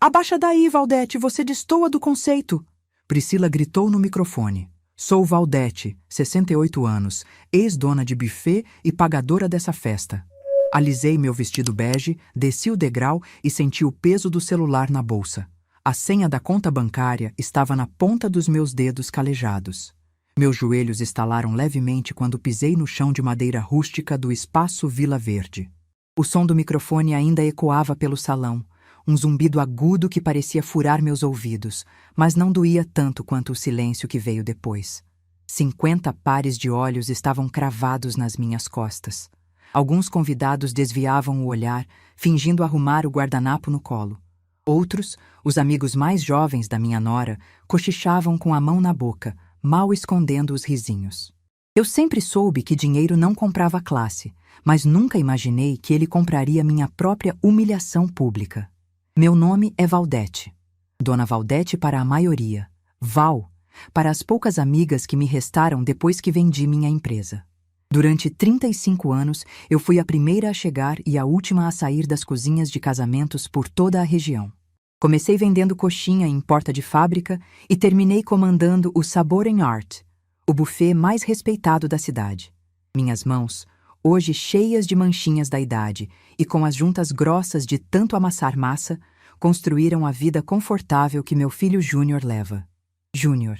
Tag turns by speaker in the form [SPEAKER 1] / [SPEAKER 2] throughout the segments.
[SPEAKER 1] Abaixa daí, Valdete, você destoa do conceito. Priscila gritou no microfone. Sou Valdete, 68 anos, ex-dona de buffet e pagadora dessa festa. Alisei meu vestido bege, desci o degrau e senti o peso do celular na bolsa. A senha da conta bancária estava na ponta dos meus dedos calejados. Meus joelhos estalaram levemente quando pisei no chão de madeira rústica do espaço Vila Verde. O som do microfone ainda ecoava pelo salão, um zumbido agudo que parecia furar meus ouvidos, mas não doía tanto quanto o silêncio que veio depois. 50 pares de olhos estavam cravados nas minhas costas. Alguns convidados desviavam o olhar, fingindo arrumar o guardanapo no colo. Outros, os amigos mais jovens da minha nora, cochichavam com a mão na boca, mal escondendo os risinhos. Eu sempre soube que dinheiro não comprava classe, mas nunca imaginei que ele compraria minha própria humilhação pública. Meu nome é Valdete. Dona Valdete para a maioria. Val, para as poucas amigas que me restaram depois que vendi minha empresa. Durante 35 anos, eu fui a primeira a chegar e a última a sair das cozinhas de casamentos por toda a região. Comecei vendendo coxinha em porta de fábrica e terminei comandando o Sabor and Art, o buffet mais respeitado da cidade. Minhas mãos, hoje cheias de manchinhas da idade e com as juntas grossas de tanto amassar massa, construíram a vida confortável que meu filho Júnior leva. Júnior.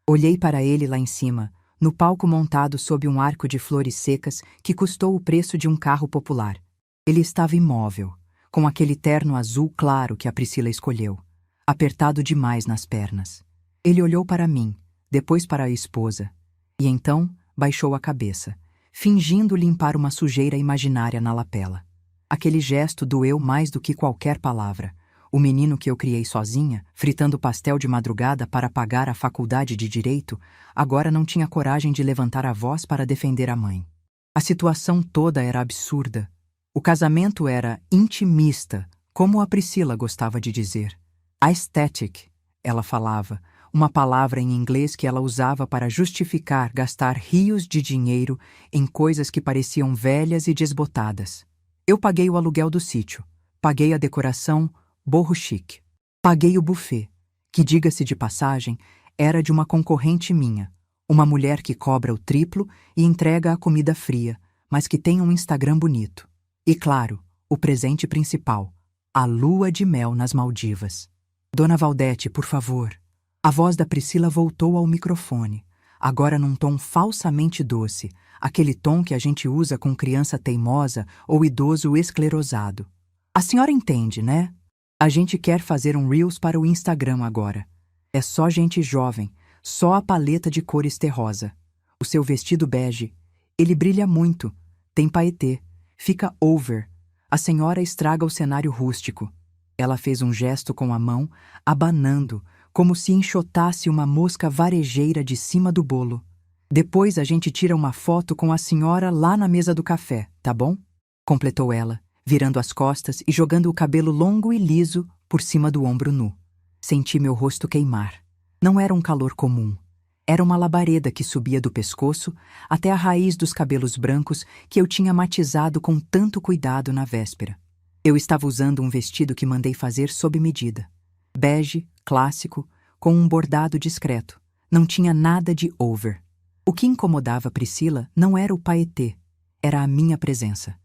[SPEAKER 1] Olhei para ele lá em cima, no palco montado sob um arco de flores secas que custou o preço de um carro popular. Ele estava imóvel, com aquele terno azul claro que a Priscila escolheu, apertado demais nas pernas. Ele olhou para mim, depois para a esposa, e então baixou a cabeça, fingindo limpar uma sujeira imaginária na lapela. Aquele gesto doeu mais do que qualquer palavra. O menino que eu criei sozinha, fritando pastel de madrugada para pagar a faculdade de Direito, agora não tinha coragem de levantar a voz para defender a mãe. A situação toda era absurda. O casamento era intimista, como a Priscila gostava de dizer. Aesthetic, ela falava, uma palavra em inglês que ela usava para justificar gastar rios de dinheiro em coisas que pareciam velhas e desbotadas. Eu paguei o aluguel do sítio, paguei a decoração, borro chique. Paguei o buffet, que, diga-se de passagem, era de uma concorrente minha, uma mulher que cobra o triplo e entrega a comida fria, mas que tem um Instagram bonito. E claro, o presente principal, a lua de mel nas Maldivas. Dona Valdete, por favor. A voz da Priscila voltou ao microfone, agora num tom falsamente doce, aquele tom que a gente usa com criança teimosa ou idoso esclerosado. A senhora entende, né? A gente quer fazer um Reels para o Instagram agora. É só gente jovem, só a paleta de cores terrosa. O seu vestido bege, ele brilha muito, tem paetê, fica over. A senhora estraga o cenário rústico. Ela fez um gesto com a mão, abanando, como se enxotasse uma mosca varejeira de cima do bolo. Depois a gente tira uma foto com a senhora lá na mesa do café, tá bom? Completou ela, virando as costas e jogando o cabelo longo e liso por cima do ombro nu. Senti meu rosto queimar. Não era um calor comum. Era uma labareda que subia do pescoço até a raiz dos cabelos brancos que eu tinha matizado com tanto cuidado na véspera. Eu estava usando um vestido que mandei fazer sob medida. Bege, clássico, com um bordado discreto. Não tinha nada de over. O que incomodava Priscila não era o paetê, era a minha presença.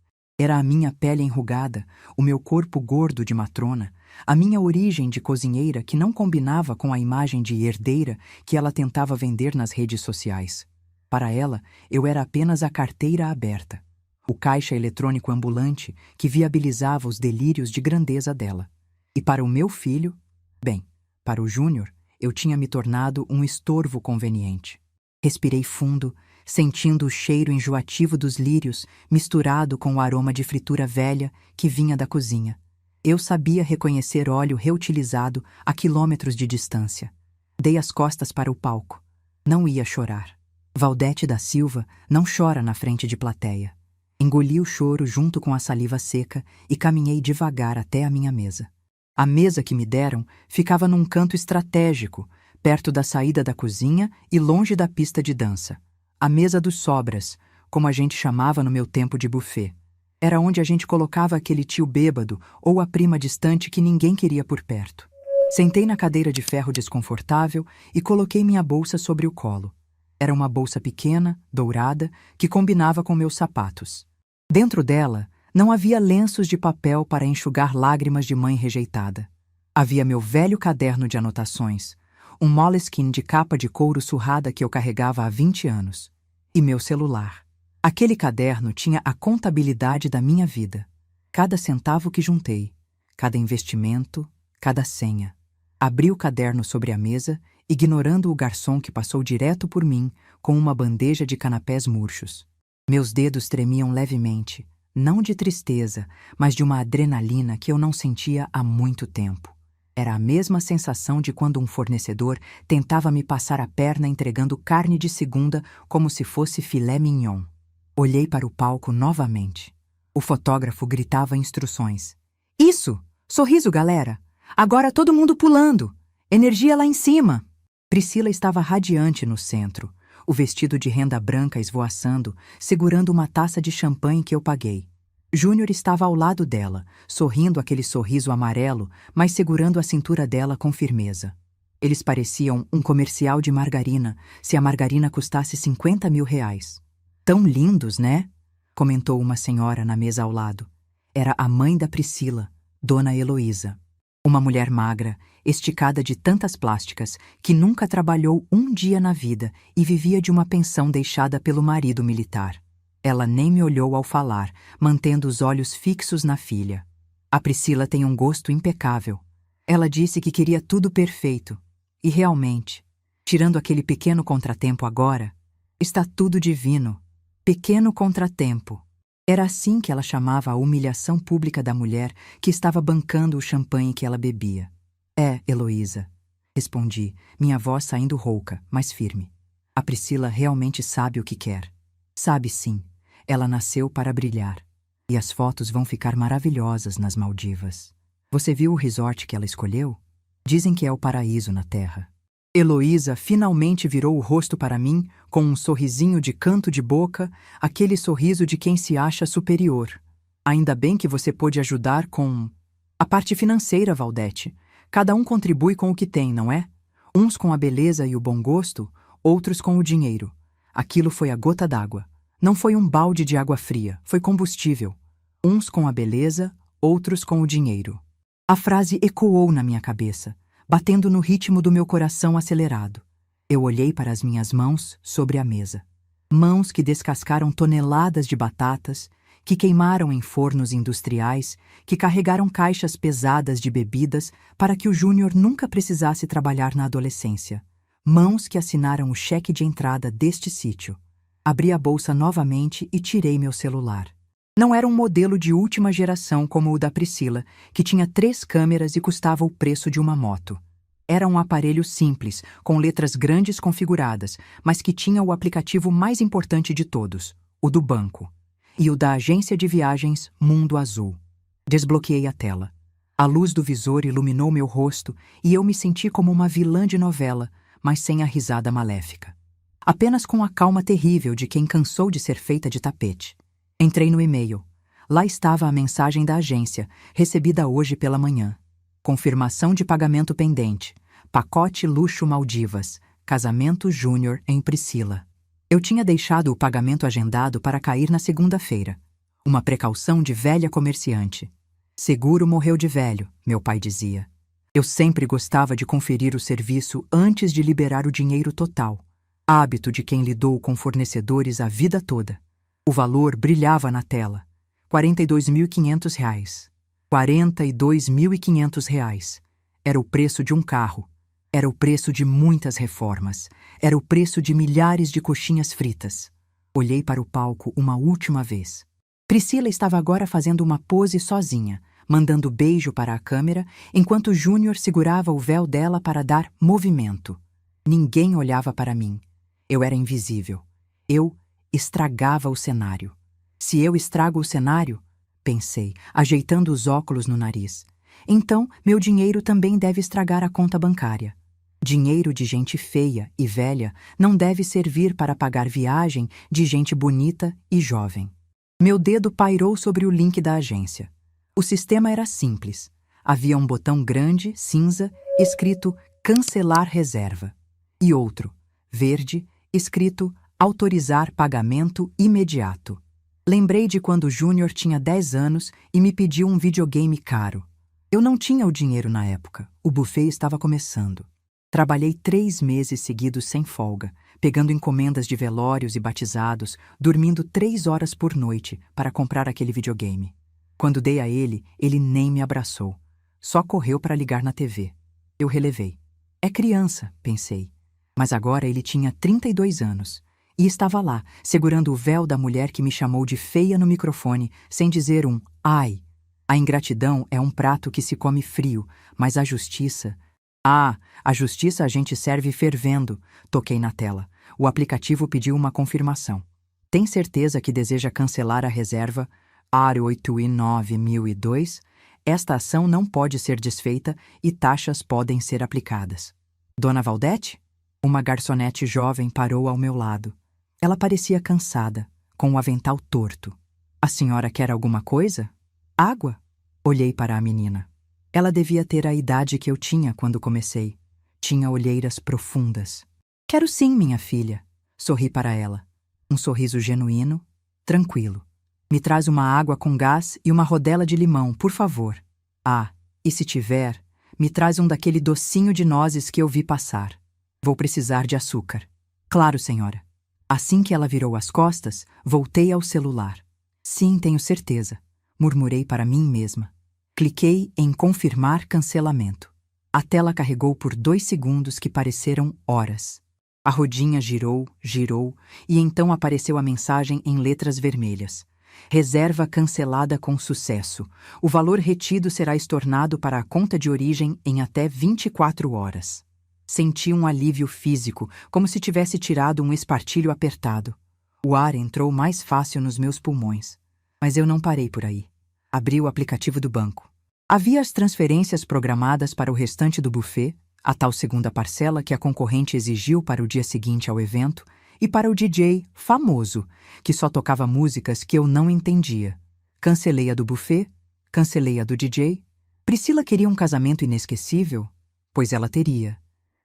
[SPEAKER 1] Era a minha pele enrugada, o meu corpo gordo de matrona, a minha origem de cozinheira que não combinava com a imagem de herdeira que ela tentava vender nas redes sociais. Para ela, eu era apenas a carteira aberta, o caixa eletrônico ambulante que viabilizava os delírios de grandeza dela. E para o meu filho, bem, para o Júnior, eu tinha me tornado um estorvo conveniente. Respirei fundo, sentindo o cheiro enjoativo dos lírios misturado com o aroma de fritura velha que vinha da cozinha. Eu sabia reconhecer óleo reutilizado a quilômetros de distância. Dei as costas para o palco. Não ia chorar. Valdete da Silva não chora na frente de plateia. Engoli o choro junto com a saliva seca e caminhei devagar até a minha mesa. A mesa que me deram ficava num canto estratégico, perto da saída da cozinha e longe da pista de dança. A mesa dos sobras, como a gente chamava no meu tempo de buffet. Era onde a gente colocava aquele tio bêbado ou a prima distante que ninguém queria por perto. Sentei na cadeira de ferro desconfortável e coloquei minha bolsa sobre o colo. Era uma bolsa pequena, dourada, que combinava com meus sapatos. Dentro dela, não havia lenços de papel para enxugar lágrimas de mãe rejeitada. Havia meu velho caderno de anotações, um Moleskine de capa de couro surrada que eu carregava há 20 anos, e meu celular. Aquele caderno tinha a contabilidade da minha vida. Cada centavo que juntei, cada investimento, cada senha. Abri o caderno sobre a mesa, ignorando o garçom que passou direto por mim com uma bandeja de canapés murchos. Meus dedos tremiam levemente, não de tristeza, mas de uma adrenalina que eu não sentia há muito tempo. Era a mesma sensação de quando um fornecedor tentava me passar a perna entregando carne de segunda como se fosse filé mignon. Olhei para o palco novamente. O fotógrafo gritava instruções. Isso! Sorriso, galera! Agora todo mundo pulando! Energia lá em cima! Priscila estava radiante no centro, o vestido de renda branca esvoaçando, segurando uma taça de champanhe que eu paguei. Júnior estava ao lado dela, sorrindo aquele sorriso amarelo, mas segurando a cintura dela com firmeza. Eles pareciam um comercial de margarina, se a margarina custasse 50 mil reais. Tão lindos, né? Comentou uma senhora na mesa ao lado. Era a mãe da Priscila, Dona Heloísa. Uma mulher magra, esticada de tantas plásticas, que nunca trabalhou um dia na vida e vivia de uma pensão deixada pelo marido militar. Ela nem me olhou ao falar, mantendo os olhos fixos na filha. A Priscila tem um gosto impecável. Ela disse que queria tudo perfeito. E realmente, tirando aquele pequeno contratempo agora, está tudo divino. Pequeno contratempo. Era assim que ela chamava a humilhação pública da mulher que estava bancando o champanhe que ela bebia. É, Heloísa, respondi, minha voz saindo rouca, mas firme. A Priscila realmente sabe o que quer. Sabe sim, ela nasceu para brilhar. E as fotos vão ficar maravilhosas nas Maldivas. Você viu o resort que ela escolheu? Dizem que é o paraíso na Terra. Heloísa finalmente virou o rosto para mim com um sorrisinho de canto de boca, aquele sorriso de quem se acha superior. Ainda bem que você pôde ajudar com a parte financeira, Valdete. Cada um contribui com o que tem, não é? Uns com a beleza e o bom gosto, outros com o dinheiro. Aquilo foi a gota d'água. Não foi um balde de água fria, foi combustível. Uns com a beleza, outros com o dinheiro. A frase ecoou na minha cabeça, batendo no ritmo do meu coração acelerado. Eu olhei para as minhas mãos sobre a mesa. Mãos que descascaram toneladas de batatas, que queimaram em fornos industriais, que carregaram caixas pesadas de bebidas para que o Júnior nunca precisasse trabalhar na adolescência. Mãos que assinaram o cheque de entrada deste sítio. Abri a bolsa novamente e tirei meu celular. Não era um modelo de última geração como o da Priscila, que tinha 3 câmeras e custava o preço de uma moto. Era um aparelho simples, com letras grandes configuradas, mas que tinha o aplicativo mais importante de todos, o do banco. E o da agência de viagens Mundo Azul. Desbloqueei a tela. A luz do visor iluminou meu rosto e eu me senti como uma vilã de novela, mas sem a risada maléfica. Apenas com a calma terrível de quem cansou de ser feita de tapete. Entrei no e-mail. Lá estava a mensagem da agência, recebida hoje pela manhã. Confirmação de pagamento pendente. Pacote luxo Maldivas. Casamento Júnior em Priscila. Eu tinha deixado o pagamento agendado para cair na segunda-feira. Uma precaução de velha comerciante. Seguro morreu de velho, meu pai dizia. Eu sempre gostava de conferir o serviço antes de liberar o dinheiro total. Hábito de quem lidou com fornecedores a vida toda. O valor brilhava na tela. R$ 42.500. R$ 42.500. Era o preço de um carro. Era o preço de muitas reformas. Era o preço de milhares de coxinhas fritas. Olhei para o palco uma última vez. Priscila estava agora fazendo uma pose sozinha, mandando beijo para a câmera, enquanto Júnior segurava o véu dela para dar movimento. Ninguém olhava para mim. Eu era invisível. Eu estragava o cenário. Se eu estrago o cenário, pensei, ajeitando os óculos no nariz, então meu dinheiro também deve estragar a conta bancária. Dinheiro de gente feia e velha não deve servir para pagar viagem de gente bonita e jovem. Meu dedo pairou sobre o link da agência. O sistema era simples. Havia um botão grande, cinza, escrito Cancelar reserva. E outro, verde, escrito Autorizar pagamento imediato. Lembrei de quando Júnior tinha 10 anos e me pediu um videogame caro. Eu não tinha o dinheiro na época. O buffet estava começando. Trabalhei 3 meses seguidos sem folga, pegando encomendas de velórios e batizados, dormindo 3 horas por noite para comprar aquele videogame. Quando dei a ele, ele nem me abraçou. Só correu para ligar na TV. Eu relevei. É criança, pensei. Mas agora ele tinha 32 anos. E estava lá, segurando o véu da mulher que me chamou de feia no microfone, sem dizer um ai. A ingratidão é um prato que se come frio, mas a justiça... Ah, a justiça a gente serve fervendo, toquei na tela. O aplicativo pediu uma confirmação. Tem certeza que deseja cancelar a reserva R89002? Esta ação não pode ser desfeita e taxas podem ser aplicadas. Dona Valdete? Uma garçonete jovem parou ao meu lado. Ela parecia cansada, com o avental torto. A senhora quer alguma coisa? Água? Olhei para a menina. Ela devia ter a idade que eu tinha quando comecei. Tinha olheiras profundas. Quero sim, minha filha. Sorri para ela. Um sorriso genuíno, tranquilo. Me traz uma água com gás e uma rodela de limão, por favor. Ah, e se tiver, me traz um daquele docinho de nozes que eu vi passar. Vou precisar de açúcar. Claro, senhora. Assim que ela virou as costas, voltei ao celular. Sim, tenho certeza. Murmurei para mim mesma. Cliquei em confirmar cancelamento. A tela carregou por 2 segundos que pareceram horas. A rodinha girou, girou, e então apareceu a mensagem em letras vermelhas. Reserva cancelada com sucesso. O valor retido será estornado para a conta de origem em até 24 horas. Senti um alívio físico, como se tivesse tirado um espartilho apertado. O ar entrou mais fácil nos meus pulmões. Mas eu não parei por aí. Abri o aplicativo do banco. Havia as transferências programadas para o restante do buffet, a tal segunda parcela que a concorrente exigiu para o dia seguinte ao evento, e para o DJ famoso, que só tocava músicas que eu não entendia. Cancelei a do buffet, cancelei a do DJ. Priscila queria um casamento inesquecível? Pois ela teria.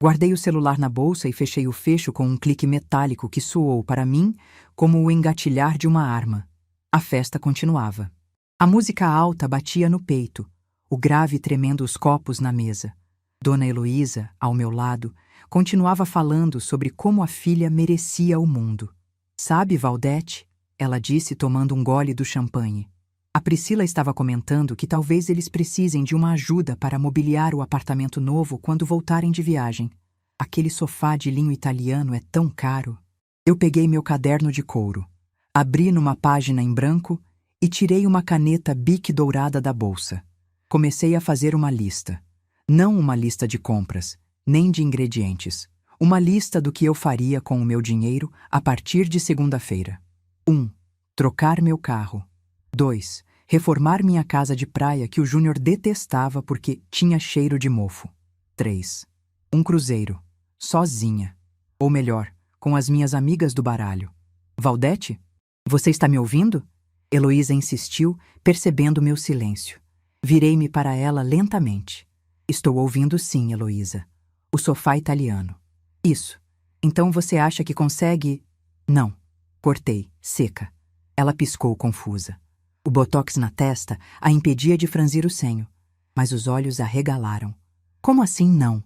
[SPEAKER 1] Guardei o celular na bolsa e fechei o fecho com um clique metálico que soou para mim como o engatilhar de uma arma. A festa continuava. A música alta batia no peito, o grave tremendo os copos na mesa. Dona Heloísa, ao meu lado, continuava falando sobre como a filha merecia o mundo. Sabe, Valdete? Ela disse tomando um gole do champanhe. A Priscila estava comentando que talvez eles precisem de uma ajuda para mobiliar o apartamento novo quando voltarem de viagem. Aquele sofá de linho italiano é tão caro. Eu peguei meu caderno de couro, abri numa página em branco e tirei uma caneta Bic dourada da bolsa. Comecei a fazer uma lista. Não uma lista de compras, nem de ingredientes. Uma lista do que eu faria com o meu dinheiro a partir de segunda-feira. 1. Trocar meu carro. 2. Reformar minha casa de praia que o Júnior detestava porque tinha cheiro de mofo. 3. Um cruzeiro. Sozinha. Ou melhor, com as minhas amigas do baralho. Valdete? Você está me ouvindo? Heloísa insistiu, percebendo meu silêncio. Virei-me para ela lentamente. Estou ouvindo sim, Heloísa. O sofá italiano. Isso. Então você acha que consegue... Não. Cortei, seca. Ela piscou confusa. O botox na testa a impedia de franzir o senho, mas os olhos arregalaram. Como assim não?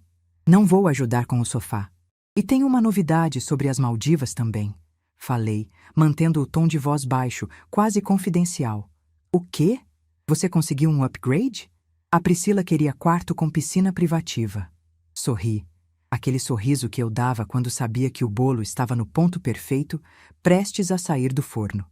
[SPEAKER 1] Não vou ajudar com o sofá. E tenho uma novidade sobre as Maldivas também. Falei, mantendo o tom de voz baixo, quase confidencial. O quê? Você conseguiu um upgrade? A Priscila queria quarto com piscina privativa. Sorri. Aquele sorriso que eu dava quando sabia que o bolo estava no ponto perfeito, prestes a sair do forno.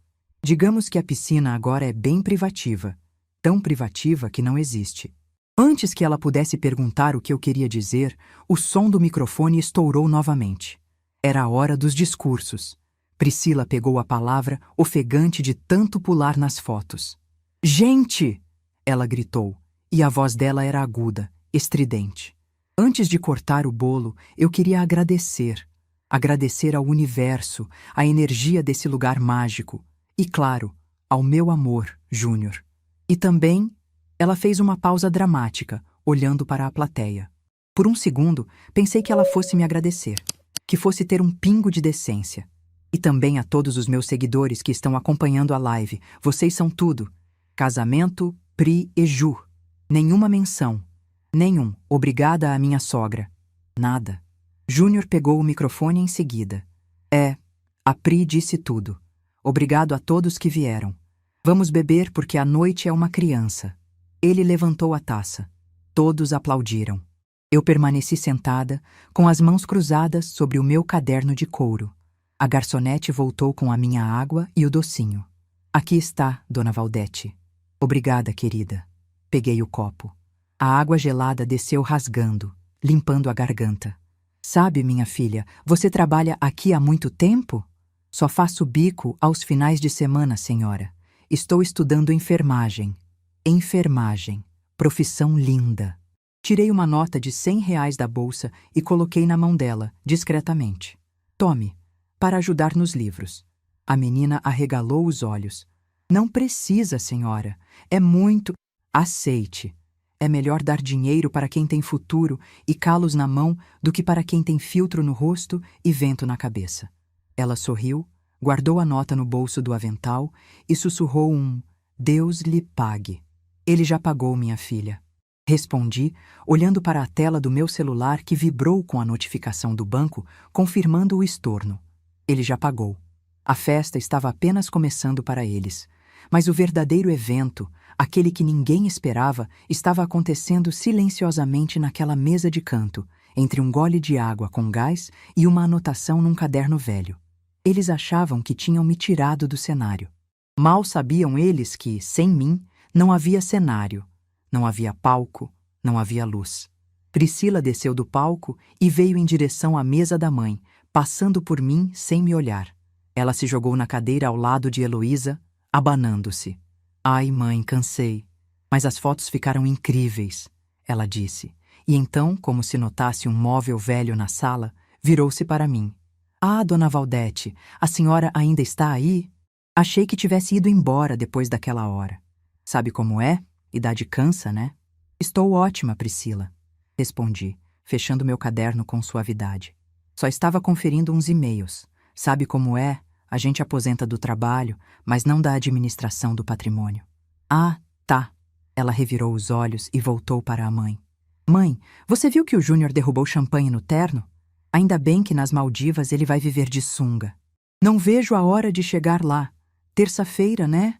[SPEAKER 1] Digamos que a piscina agora é bem privativa. Tão privativa que não existe. Antes que ela pudesse perguntar o que eu queria dizer, o som do microfone estourou novamente. Era a hora dos discursos. Priscila pegou a palavra, ofegante de tanto pular nas fotos. Gente! Ela gritou, e a voz dela era aguda, estridente. Antes de cortar o bolo, eu queria agradecer. Agradecer ao universo, à energia desse lugar mágico. E, claro, Ao meu amor, Júnior. E também, ela fez uma pausa dramática, olhando para a plateia. Por um segundo, pensei que ela fosse me agradecer, que fosse ter um pingo de decência. E também a todos os meus seguidores que estão acompanhando a live. Vocês são tudo. Casamento, Pri e Ju. Nenhuma menção. Nenhum. Obrigada à minha sogra. Nada. Júnior pegou o microfone em seguida. A Pri disse tudo. Obrigado a todos que vieram. Vamos beber porque a noite é uma criança. Ele levantou a taça. Todos aplaudiram. Eu permaneci sentada, com as mãos cruzadas sobre o meu caderno de couro. A garçonete voltou com a minha água e o docinho. Aqui está, Dona Valdete. Obrigada, querida. Peguei o copo. A água gelada desceu rasgando, limpando a garganta. Sabe, minha filha, você trabalha aqui há muito tempo? Só faço bico aos finais de semana, senhora. Estou estudando enfermagem. Enfermagem. Profissão linda. Tirei uma nota de R$ 100 da bolsa e coloquei na mão dela, discretamente. Tome, para ajudar nos livros. A menina arregalou os olhos. Não precisa, senhora. É muito... Aceite. É melhor dar dinheiro para quem tem futuro e calos na mão do que para quem tem filtro no rosto e vento na cabeça. Ela sorriu, guardou a nota no bolso do avental e sussurrou um Deus lhe pague. Ele já pagou, minha filha. Respondi, olhando para a tela do meu celular que vibrou com a notificação do banco, confirmando o estorno. Ele já pagou. A festa estava apenas começando para eles. Mas o verdadeiro evento, aquele que ninguém esperava, estava acontecendo silenciosamente naquela mesa de canto, entre um gole de água com gás e uma anotação num caderno velho. Eles achavam que tinham me tirado do cenário. Mal sabiam eles que, sem mim, não havia cenário, não havia palco, não havia luz. Priscila desceu do palco e veio em direção à mesa da mãe, passando por mim sem me olhar. Ela se jogou na cadeira ao lado de Heloísa, abanando-se. Ai, mãe, cansei. Mas as fotos ficaram incríveis, ela disse. E então, como se notasse um móvel velho na sala, virou-se para mim. Ah, Dona Valdete, a senhora ainda está aí? Achei que tivesse ido embora depois daquela hora. Sabe como é? Idade cansa, né? Estou ótima, Priscila, respondi, fechando meu caderno com suavidade. Só estava conferindo uns e-mails. Sabe como é? A gente aposenta do trabalho, mas não da administração do patrimônio. Ah, tá. Ela revirou os olhos e voltou para a mãe. Mãe, você viu que o Júnior derrubou champanhe no terno? Ainda bem que nas Maldivas ele vai viver de sunga. Não vejo a hora de chegar lá. Terça-feira, né?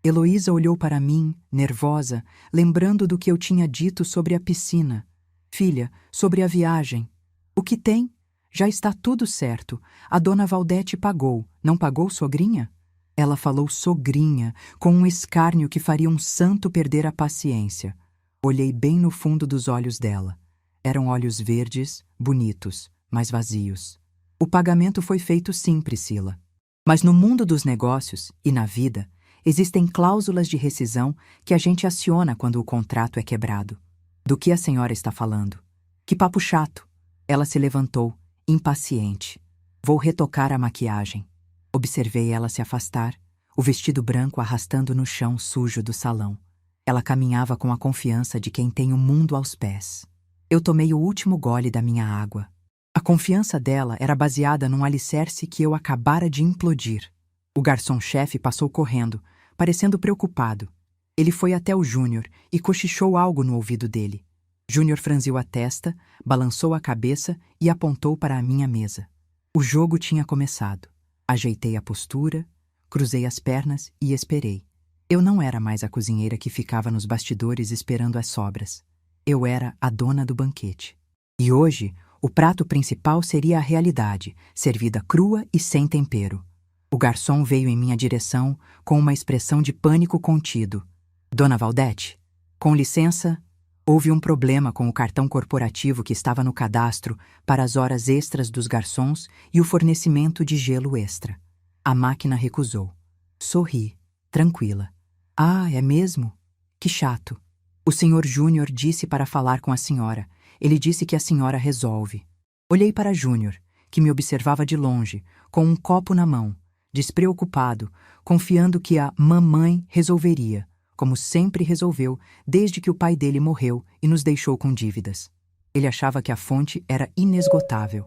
[SPEAKER 1] Heloísa olhou para mim, nervosa, lembrando do que eu tinha dito sobre a piscina. Filha, sobre a viagem. O que tem? Já está tudo certo. A Dona Valdete pagou. Não pagou, sogrinha? Ela falou sogrinha, com um escárnio que faria um santo perder a paciência. Olhei bem no fundo dos olhos dela. Eram olhos verdes, bonitos, mas vazios. O pagamento foi feito sim, Priscila. Mas no mundo dos negócios e na vida, existem cláusulas de rescisão que a gente aciona quando o contrato é quebrado. Do que a senhora está falando? Que papo chato. Ela se levantou, impaciente. Vou retocar a maquiagem. Observei ela se afastar, o vestido branco arrastando no chão sujo do salão. Ela caminhava com a confiança de quem tem o mundo aos pés. Eu tomei o último gole da minha água. A confiança dela era baseada num alicerce que eu acabara de implodir. O garçom-chefe passou correndo, parecendo preocupado. Ele foi até o Júnior e cochichou algo no ouvido dele. Júnior franziu a testa, balançou a cabeça e apontou para a minha mesa. O jogo tinha começado. Ajeitei a postura, cruzei as pernas e esperei. Eu não era mais a cozinheira que ficava nos bastidores esperando as sobras. Eu era a dona do banquete. E hoje, o prato principal seria a realidade, servida crua e sem tempero. O garçom veio em minha direção com uma expressão de pânico contido. Dona Valdete, com licença, houve um problema com o cartão corporativo que estava no cadastro para as horas extras dos garçons e o fornecimento de gelo extra. A máquina recusou. Sorri, tranquila. Ah, é mesmo? Que chato. O senhor Júnior disse para falar com a senhora. Ele disse que a senhora resolve. Olhei para Júnior, que me observava de longe, com um copo na mão, despreocupado, confiando que a mamãe resolveria, como sempre resolveu desde que o pai dele morreu e nos deixou com dívidas. Ele achava que a fonte era inesgotável.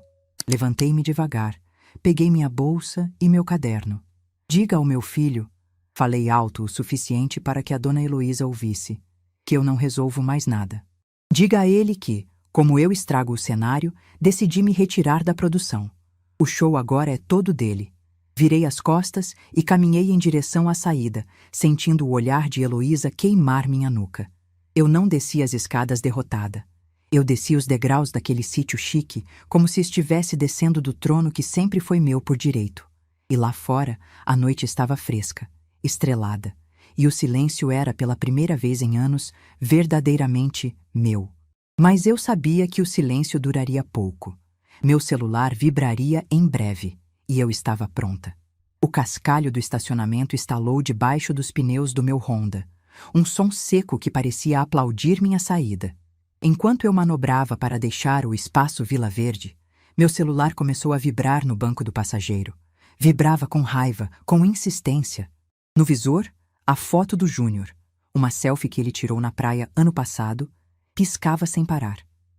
[SPEAKER 1] Levantei-me devagar, peguei minha bolsa e meu caderno. Diga ao meu filho, falei alto o suficiente para que a dona Heloísa ouvisse, que eu não resolvo mais nada. Diga a ele que, como eu estrago o cenário, decidi me retirar da produção. O show agora é todo dele. Virei as costas e caminhei em direção à saída, sentindo o olhar de Heloísa queimar minha nuca. Eu não desci as escadas derrotada. Eu desci os degraus daquele sítio chique como se estivesse descendo do trono que sempre foi meu por direito. E lá fora, a noite estava fresca, estrelada, e o silêncio era, pela primeira vez em anos, verdadeiramente meu. Mas eu sabia que o silêncio duraria pouco. Meu celular vibraria em breve, e eu estava pronta. O cascalho do estacionamento estalou debaixo dos pneus do meu Honda, um som seco que parecia aplaudir minha saída. Enquanto eu manobrava para deixar o espaço Vila Verde, meu celular começou a vibrar no banco do passageiro. Vibrava com raiva, com insistência. No visor, a foto do Júnior, uma selfie que ele tirou na praia ano passado, piscava sem parar.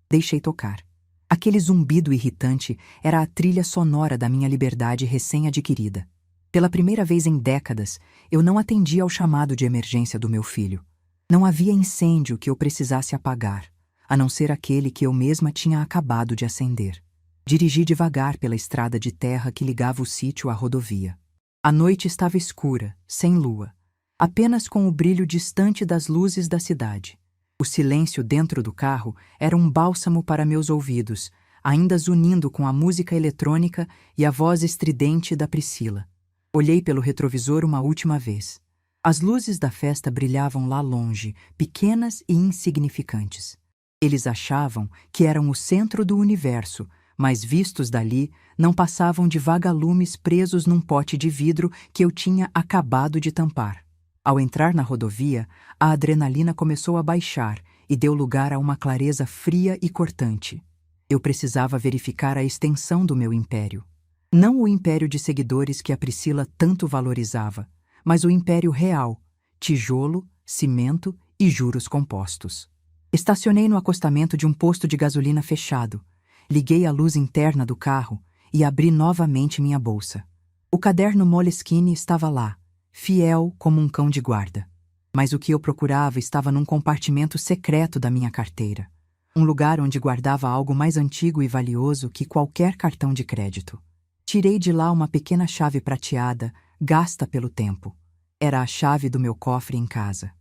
[SPEAKER 1] Deixei tocar. Aquele zumbido irritante era a trilha sonora da minha liberdade recém-adquirida. Pela primeira vez em décadas, eu não atendi ao chamado de emergência do meu filho. Não havia incêndio que eu precisasse apagar, a não ser aquele que eu mesma tinha acabado de acender. Dirigi devagar pela estrada de terra que ligava o sítio à rodovia. A noite estava escura, sem lua, apenas com o brilho distante das luzes da cidade. O silêncio dentro do carro era um bálsamo para meus ouvidos, ainda zunindo com a música eletrônica e a voz estridente da Priscila. Olhei pelo retrovisor uma última vez. As luzes da festa brilhavam lá longe, pequenas e insignificantes. Eles achavam que eram o centro do universo, mas vistos dali, não passavam de vagalumes presos num pote de vidro que eu tinha acabado de tampar. Ao entrar na rodovia, a adrenalina começou a baixar e deu lugar a uma clareza fria e cortante. Eu precisava verificar a extensão do meu império. Não o império de seguidores que a Priscila tanto valorizava, mas o império real, tijolo, cimento e juros compostos. Estacionei no acostamento de um posto de gasolina fechado. Liguei a luz interna do carro e abri novamente minha bolsa. O caderno Moleskine estava lá, fiel como um cão de guarda. Mas o que eu procurava estava num compartimento secreto da minha carteira. Um lugar onde guardava algo mais antigo e valioso que qualquer cartão de crédito. Tirei de lá uma pequena chave prateada, gasta pelo tempo. Era a chave do meu cofre em casa.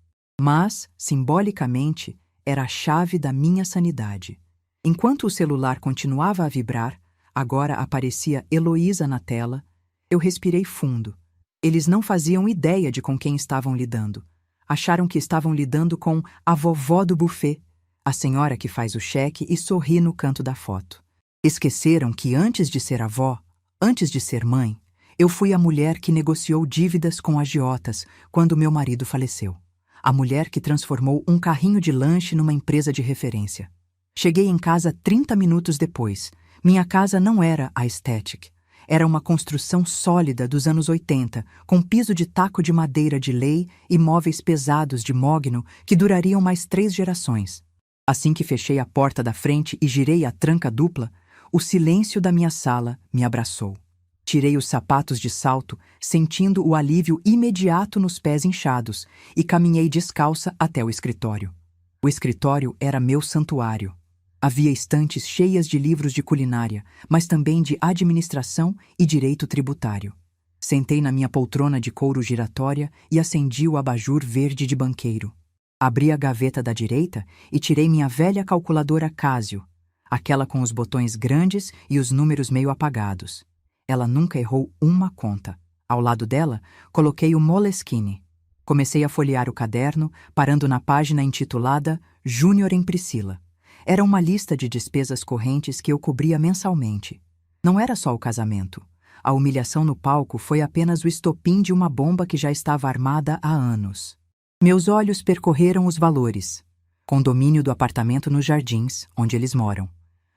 [SPEAKER 1] Mas, simbolicamente, era a chave da minha sanidade. Enquanto o celular continuava a vibrar, agora aparecia Heloísa na tela, eu respirei fundo. Eles não faziam ideia de com quem estavam lidando. Acharam que estavam lidando com a vovó do buffet, a senhora que faz o cheque e sorri no canto da foto. Esqueceram que antes de ser avó, antes de ser mãe, eu fui a mulher que negociou dívidas com agiotas quando meu marido faleceu. A mulher que transformou um carrinho de lanche numa empresa de referência. Cheguei em casa 30 minutos depois. Minha casa não era a Aesthetic. Era uma construção sólida dos anos 80, com piso de taco de madeira de lei e móveis pesados de mogno que durariam mais 3 gerações. Assim que fechei a porta da frente e girei a tranca dupla, o silêncio da minha sala me abraçou. Tirei os sapatos de salto, sentindo o alívio imediato nos pés inchados, e caminhei descalça até o escritório. O escritório era meu santuário. Havia estantes cheias de livros de culinária, mas também de administração e direito tributário. Sentei na minha poltrona de couro giratória e acendi o abajur verde de banqueiro. Abri a gaveta da direita e tirei minha velha calculadora Casio, aquela com os botões grandes e os números meio apagados. Ela nunca errou uma conta. Ao lado dela, coloquei o Moleskine. Comecei a folhear o caderno, parando na página intitulada Júnior em Priscila. Era uma lista de despesas correntes que eu cobria mensalmente. Não era só o casamento. A humilhação no palco foi apenas o estopim de uma bomba que já estava armada há anos. Meus olhos percorreram os valores. Condomínio do apartamento nos Jardins, onde eles moram.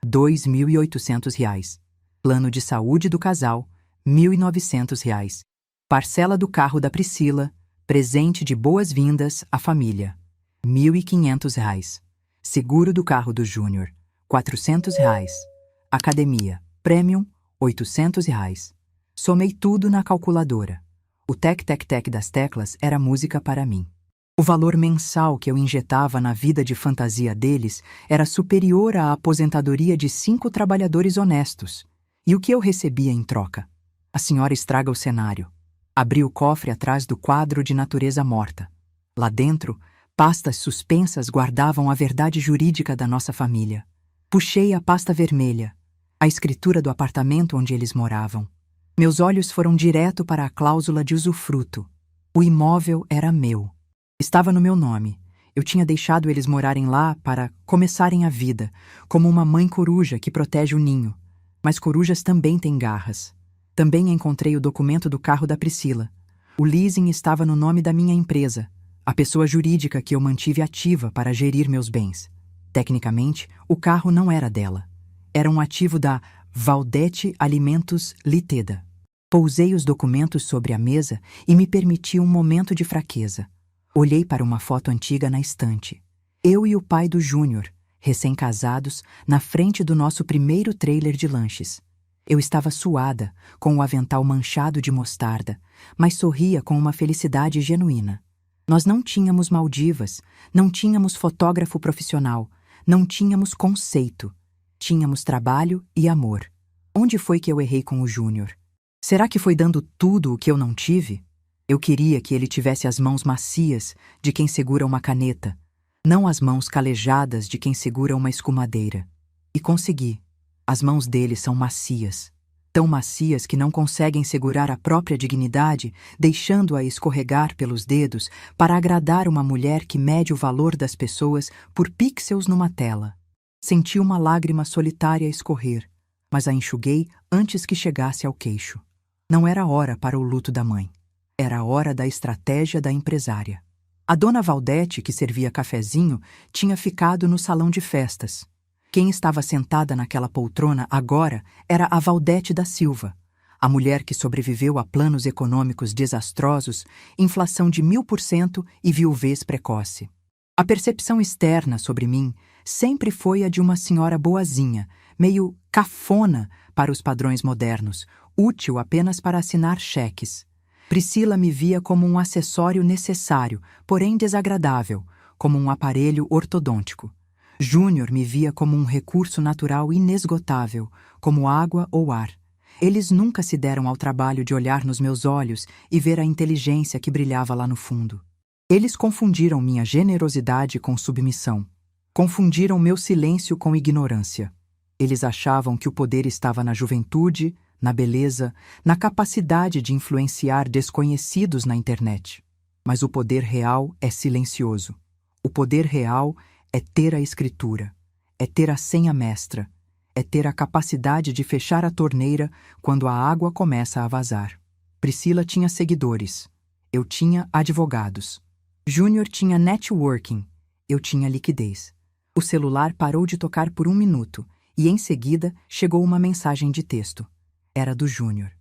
[SPEAKER 1] R$ 2.800. Plano de saúde do casal, R$ 1.900. Parcela do carro da Priscila, presente de boas-vindas à família, R$ 1.500. Seguro do carro do Júnior, R$ 400. Academia, Premium, R$ 800. Somei tudo na calculadora. O tec-tec-tec das teclas era música para mim. O valor mensal que eu injetava na vida de fantasia deles era superior à aposentadoria de 5 trabalhadores honestos. E o que eu recebia em troca? A senhora estraga o cenário. Abri o cofre atrás do quadro de natureza morta. Lá dentro, pastas suspensas guardavam a verdade jurídica da nossa família. Puxei a pasta vermelha, a escritura do apartamento onde eles moravam. Meus olhos foram direto para a cláusula de usufruto. O imóvel era meu. Estava no meu nome. Eu tinha deixado eles morarem lá para começarem a vida, como uma mãe coruja que protege o ninho. Mas corujas também têm garras. Também encontrei o documento do carro da Priscila. O leasing estava no nome da minha empresa, a pessoa jurídica que eu mantive ativa para gerir meus bens. Tecnicamente, o carro não era dela. Era um ativo da Valdete Alimentos Liteda. Pousei os documentos sobre a mesa e me permiti um momento de fraqueza. Olhei para uma foto antiga na estante. Eu e o pai do Júnior, recém-casados, na frente do nosso primeiro trailer de lanches. Eu estava suada, com o avental manchado de mostarda, mas sorria com uma felicidade genuína. Nós não tínhamos Maldivas, não tínhamos fotógrafo profissional, não tínhamos conceito. Tínhamos trabalho e amor. Onde foi que eu errei com o Júnior? Será que foi dando tudo o que eu não tive? Eu queria que ele tivesse as mãos macias de quem segura uma caneta, não as mãos calejadas de quem segura uma escumadeira. E consegui. As mãos dele são macias, tão macias que não conseguem segurar a própria dignidade, deixando-a escorregar pelos dedos para agradar uma mulher que mede o valor das pessoas por pixels numa tela. Senti uma lágrima solitária escorrer, mas a enxuguei antes que chegasse ao queixo. Não era hora para o luto da mãe. Era a hora da estratégia da empresária. A dona Valdete, que servia cafezinho, tinha ficado no salão de festas. Quem estava sentada naquela poltrona agora era a Valdete da Silva, a mulher que sobreviveu a planos econômicos desastrosos, inflação de 1000% e viuvez precoce. A percepção externa sobre mim sempre foi a de uma senhora boazinha, meio cafona para os padrões modernos, útil apenas para assinar cheques. Priscila me via como um acessório necessário, porém desagradável, como um aparelho ortodôntico. Júnior me via como um recurso natural inesgotável, como água ou ar. Eles nunca se deram ao trabalho de olhar nos meus olhos e ver a inteligência que brilhava lá no fundo. Eles confundiram minha generosidade com submissão. Confundiram meu silêncio com ignorância. Eles achavam que o poder estava na juventude, na beleza, na capacidade de influenciar desconhecidos na internet. Mas o poder real é silencioso. O poder real é ter a escritura, é ter a senha mestra, é ter a capacidade de fechar a torneira quando a água começa a vazar. Priscila tinha seguidores, eu tinha advogados. Júnior tinha networking, eu tinha liquidez. O celular parou de tocar por 1 minuto e em seguida chegou uma mensagem de texto. Era do Júnior.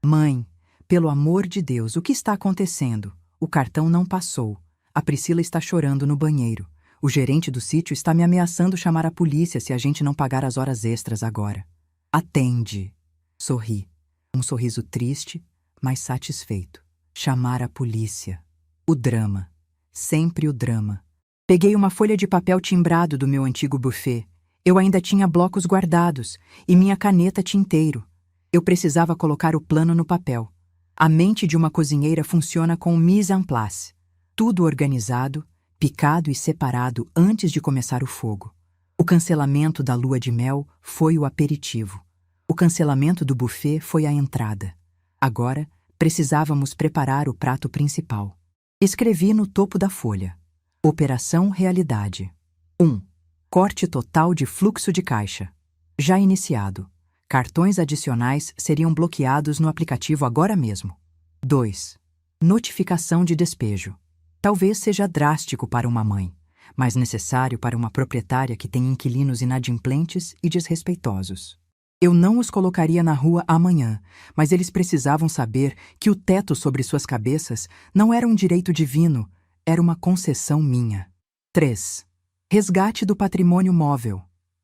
[SPEAKER 1] Mãe, pelo amor de Deus, o que está acontecendo? O cartão não passou. A Priscila está chorando no banheiro. O gerente do sítio está me ameaçando chamar a polícia se a gente não pagar as horas extras agora. Atende. Sorri. Um sorriso triste, mas satisfeito. Chamar a polícia. O drama. Sempre o drama. Peguei uma folha de papel timbrado do meu antigo buffet. Eu ainda tinha blocos guardados e minha caneta tinteiro. Eu precisava colocar o plano no papel. A mente de uma cozinheira funciona com mise en place. Tudo organizado, picado e separado antes de começar o fogo. O cancelamento da lua de mel foi o aperitivo. O cancelamento do buffet foi a entrada. Agora, precisávamos preparar o prato principal. Escrevi no topo da folha. Operação Realidade. 1. Corte total de fluxo de caixa. Já iniciado. Cartões adicionais seriam bloqueados no aplicativo agora mesmo. 2. Notificação de despejo. Talvez seja drástico para uma mãe, mas necessário para uma proprietária que tem inquilinos inadimplentes e desrespeitosos. Eu não os colocaria na rua amanhã, mas eles precisavam saber que o teto sobre suas cabeças não era um direito divino, era uma concessão minha. 3. Resgate do patrimônio móvel.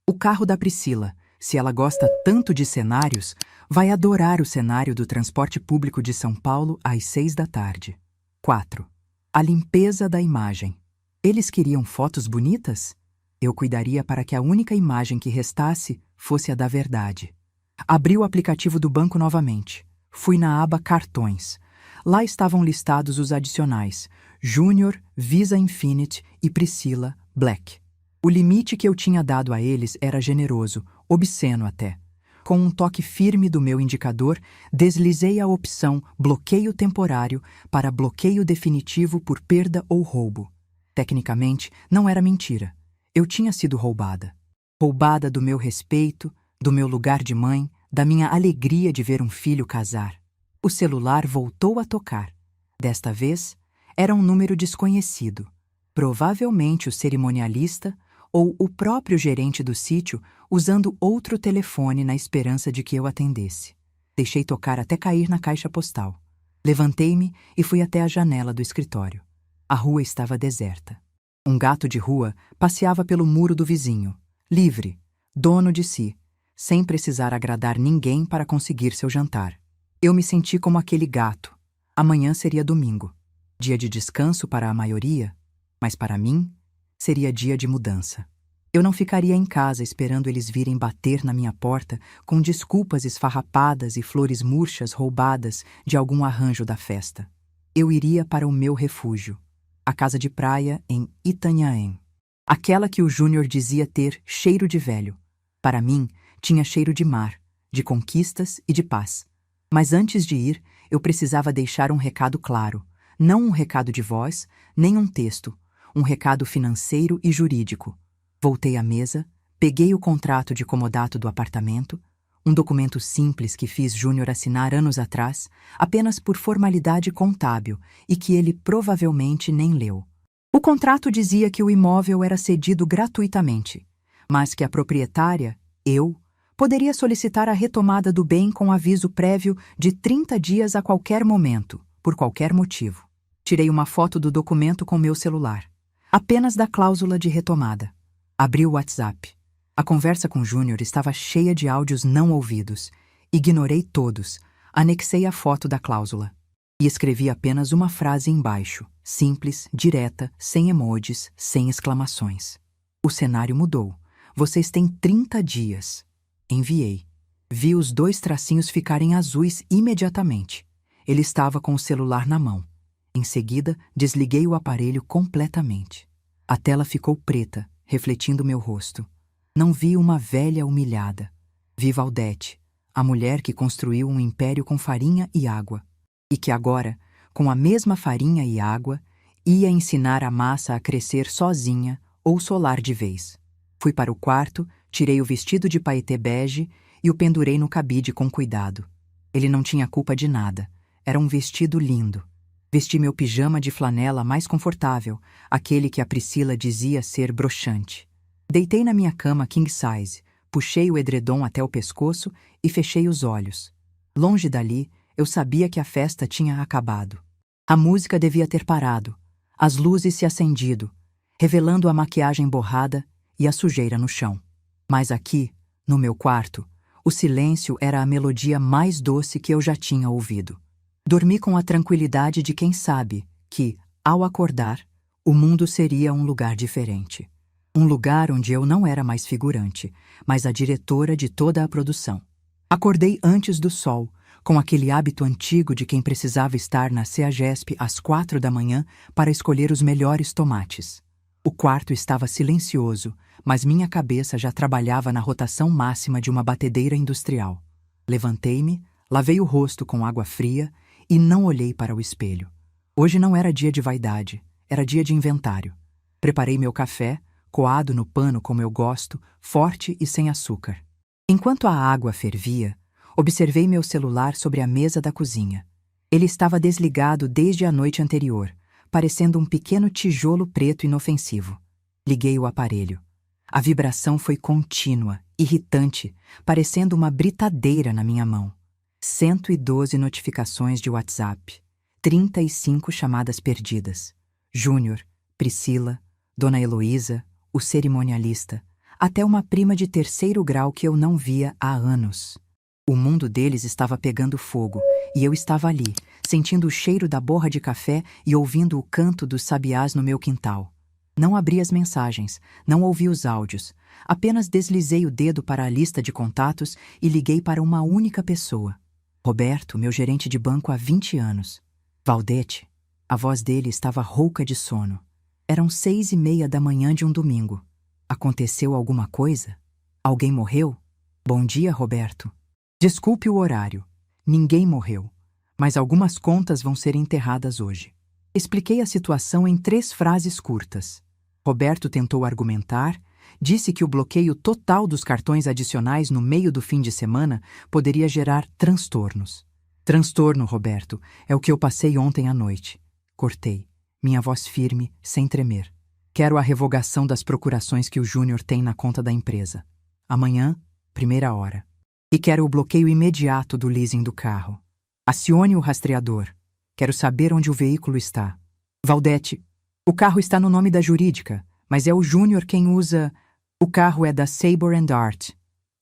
[SPEAKER 1] O carro da Priscila, se ela gosta tanto de cenários, vai adorar o cenário do transporte público de São Paulo às 6 da tarde. 4. A limpeza da imagem. Eles queriam fotos bonitas? Eu cuidaria para que a única imagem que restasse fosse a da verdade. Abri o aplicativo do banco novamente. Fui na aba Cartões. Lá estavam listados os adicionais: Júnior, Visa Infinite e Priscila Black. O limite que eu tinha dado a eles era generoso, obsceno até. Com um toque firme do meu indicador, deslizei a opção bloqueio temporário para bloqueio definitivo por perda ou roubo. Tecnicamente, não era mentira. Eu tinha sido roubada. Roubada do meu respeito, do meu lugar de mãe, da minha alegria de ver um filho casar. O celular voltou a tocar. Desta vez, era um número desconhecido. Provavelmente o cerimonialista ou o próprio gerente do sítio usando outro telefone na esperança de que eu atendesse. Deixei tocar até cair na caixa postal. Levantei-me e fui até a janela do escritório. A rua estava deserta. Um gato de rua passeava pelo muro do vizinho, livre, dono de si, sem precisar agradar ninguém para conseguir seu jantar. Eu me senti como aquele gato. Amanhã seria domingo. Dia de descanso para a maioria, mas para mim, seria dia de mudança. Eu não ficaria em casa esperando eles virem bater na minha porta com desculpas esfarrapadas e flores murchas roubadas de algum arranjo da festa. Eu iria para o meu refúgio, a casa de praia em Itanhaém. Aquela que o Júnior dizia ter cheiro de velho. Para mim, tinha cheiro de mar, de conquistas e de paz. Mas antes de ir, eu precisava deixar um recado claro. Não um recado de voz, nem um texto. Um recado financeiro e jurídico. Voltei à mesa, peguei o contrato de comodato do apartamento, um documento simples que fiz Júnior assinar anos atrás, apenas por formalidade contábil e que ele provavelmente nem leu. O contrato dizia que o imóvel era cedido gratuitamente, mas que a proprietária, eu, poderia solicitar a retomada do bem com aviso prévio de 30 dias a qualquer momento, por qualquer motivo. Tirei uma foto do documento com meu celular, apenas da cláusula de retomada. Abri o WhatsApp. A conversa com Júnior estava cheia de áudios não ouvidos. Ignorei todos. Anexei a foto da cláusula. E escrevi apenas uma frase embaixo, simples, direta, sem emojis, sem exclamações. O cenário mudou. Vocês têm 30 dias. Enviei. Vi os 2 tracinhos ficarem azuis imediatamente. Ele estava com o celular na mão. Em seguida, desliguei o aparelho completamente. A tela ficou preta, refletindo meu rosto. Não vi uma velha humilhada. Vi Valdete, a mulher que construiu um império com farinha e água, e que agora, com a mesma farinha e água, ia ensinar a massa a crescer sozinha ou solar de vez. Fui para o quarto, tirei o vestido de paetê bege e o pendurei no cabide com cuidado. Ele não tinha culpa de nada. Era um vestido lindo. Vesti meu pijama de flanela mais confortável, aquele que a Priscila dizia ser broxante. Deitei na minha cama king size, puxei o edredom até o pescoço e fechei os olhos. Longe dali, eu sabia que a festa tinha acabado. A música devia ter parado, as luzes se acendido, revelando a maquiagem borrada e a sujeira no chão. Mas aqui, no meu quarto, o silêncio era a melodia mais doce que eu já tinha ouvido. Dormi com a tranquilidade de quem sabe que, ao acordar, o mundo seria um lugar diferente. Um lugar onde eu não era mais figurante, mas a diretora de toda a produção. Acordei antes do sol, com aquele hábito antigo de quem precisava estar na CEAGESP às 4 da manhã para escolher os melhores tomates. O quarto estava silencioso, mas minha cabeça já trabalhava na rotação máxima de uma batedeira industrial. Levantei-me, lavei o rosto com água fria e não olhei para o espelho. Hoje não era dia de vaidade, era dia de inventário. Preparei meu café, coado no pano como eu gosto, forte e sem açúcar. Enquanto a água fervia, observei meu celular sobre a mesa da cozinha. Ele estava desligado desde a noite anterior, parecendo um pequeno tijolo preto inofensivo. Liguei o aparelho. A vibração foi contínua, irritante, parecendo uma britadeira na minha mão. 112 notificações de WhatsApp, 35 chamadas perdidas. Júnior, Priscila, Dona Heloísa, o cerimonialista, até uma prima de terceiro grau que eu não via há anos. O mundo deles estava pegando fogo, e eu estava ali, sentindo o cheiro da borra de café e ouvindo o canto dos sabiás no meu quintal. Não abri as mensagens, não ouvi os áudios, apenas deslizei o dedo para a lista de contatos e liguei para uma única pessoa. Roberto, meu gerente de banco há 20 anos. Valdete. A voz dele estava rouca de sono. Eram 6:30 da manhã de um domingo. Aconteceu alguma coisa? Alguém morreu? Bom dia, Roberto. Desculpe o horário. Ninguém morreu, mas algumas contas vão ser enterradas hoje. Expliquei a situação em 3 frases curtas. Roberto tentou argumentar, disse que o bloqueio total dos cartões adicionais no meio do fim de semana poderia gerar transtornos. Transtorno, Roberto, é o que eu passei ontem à noite. Cortei, minha voz firme, sem tremer. Quero a revogação das procurações que o Júnior tem na conta da empresa. Amanhã, 1ª hora. E quero o bloqueio imediato do leasing do carro. Acione o rastreador. Quero saber onde o veículo está. Valdete, o carro está no nome da jurídica, mas é o Júnior quem usa... O carro é da Sabre & Art,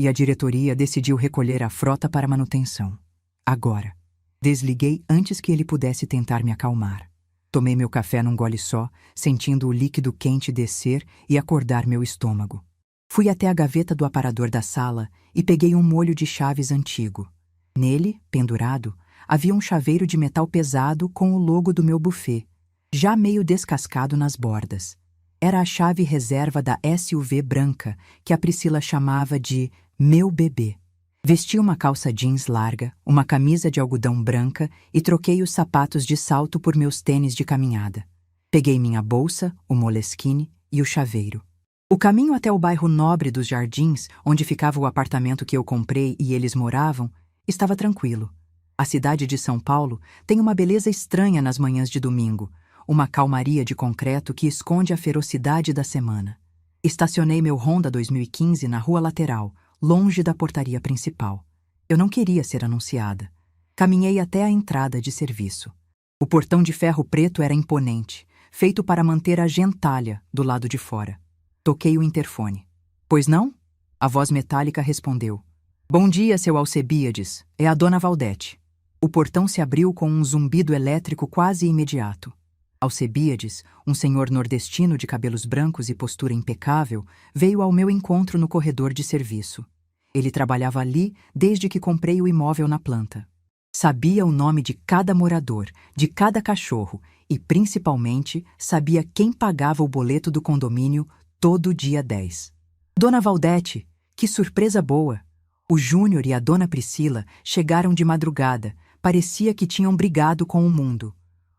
[SPEAKER 1] e a diretoria decidiu recolher a frota para manutenção. Agora. Desliguei antes que ele pudesse tentar me acalmar. Tomei meu café num gole só, sentindo o líquido quente descer e acordar meu estômago. Fui até a gaveta do aparador da sala e peguei um molho de chaves antigo. Nele, pendurado, havia um chaveiro de metal pesado com o logo do meu buffet, já meio descascado nas bordas. Era a chave reserva da SUV branca que a Priscila chamava de meu bebê. Vesti uma calça jeans larga, uma camisa de algodão branca e troquei os sapatos de salto por meus tênis de caminhada. Peguei minha bolsa, o Moleskine e o chaveiro. O caminho até o bairro nobre dos Jardins, onde ficava o apartamento que eu comprei e eles moravam, estava tranquilo. A cidade de São Paulo tem uma beleza estranha nas manhãs de domingo, uma calmaria de concreto que esconde a ferocidade da semana. Estacionei meu Honda 2015 na rua lateral, longe da portaria principal. Eu não queria ser anunciada. Caminhei até a entrada de serviço. O portão de ferro preto era imponente, feito para manter a gentalha do lado de fora. Toquei o interfone. Pois não? A voz metálica respondeu. Bom dia, seu Alcebíades. É a dona Valdete. O portão se abriu com um zumbido elétrico quase imediato. Alcebíades, um senhor nordestino de cabelos brancos e postura impecável, veio ao meu encontro no corredor de serviço. Ele trabalhava ali desde que comprei o imóvel na planta. Sabia o nome de cada morador, de cada cachorro e, principalmente, sabia quem pagava o boleto do condomínio todo dia 10. Dona Valdete, que surpresa boa! O Júnior e a dona Priscila chegaram de madrugada, parecia que tinham brigado com o mundo.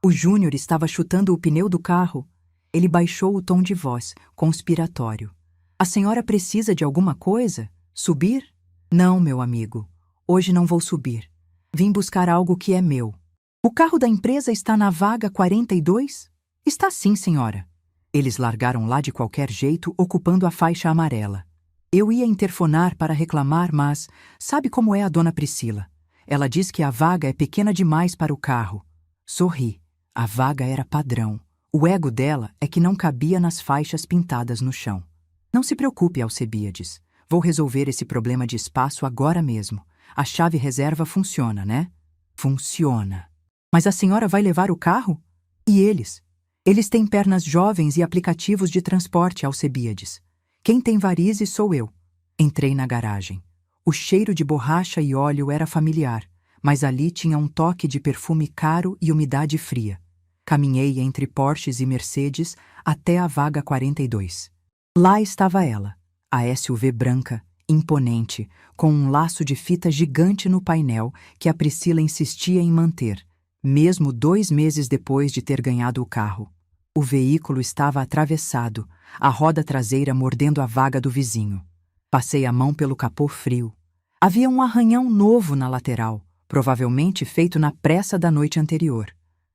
[SPEAKER 1] O Júnior estava chutando o pneu do carro. Ele baixou o tom de voz, conspiratório. A senhora precisa de alguma coisa? Subir? Não, meu amigo. Hoje não vou subir. Vim buscar algo que é meu. O carro da empresa está na vaga 42? Está sim, senhora. Eles largaram lá de qualquer jeito, ocupando a faixa amarela. Eu ia interfonar para reclamar, mas sabe como é a dona Priscila? Ela diz que a vaga é pequena demais para o carro. Sorri. A vaga era padrão. O ego dela é que não cabia nas faixas pintadas no chão. Não se preocupe, Alcebíades. Vou resolver esse problema de espaço agora mesmo. A chave reserva funciona, né? Funciona. Mas a senhora vai levar o carro? E eles? Eles têm pernas jovens e aplicativos de transporte, Alcebíades. Quem tem varizes sou eu. Entrei na garagem. O cheiro de borracha e óleo era familiar, mas ali tinha um toque de perfume caro e umidade fria. Caminhei entre Porsches e Mercedes até a vaga 42. Lá estava ela, a SUV branca, imponente, com um laço de fita gigante no painel que a Priscila insistia em manter, mesmo 2 meses depois de ter ganhado o carro. O veículo estava atravessado, a roda traseira mordendo a vaga do vizinho. Passei a mão pelo capô frio. Havia um arranhão novo na lateral, provavelmente feito na pressa da noite anterior.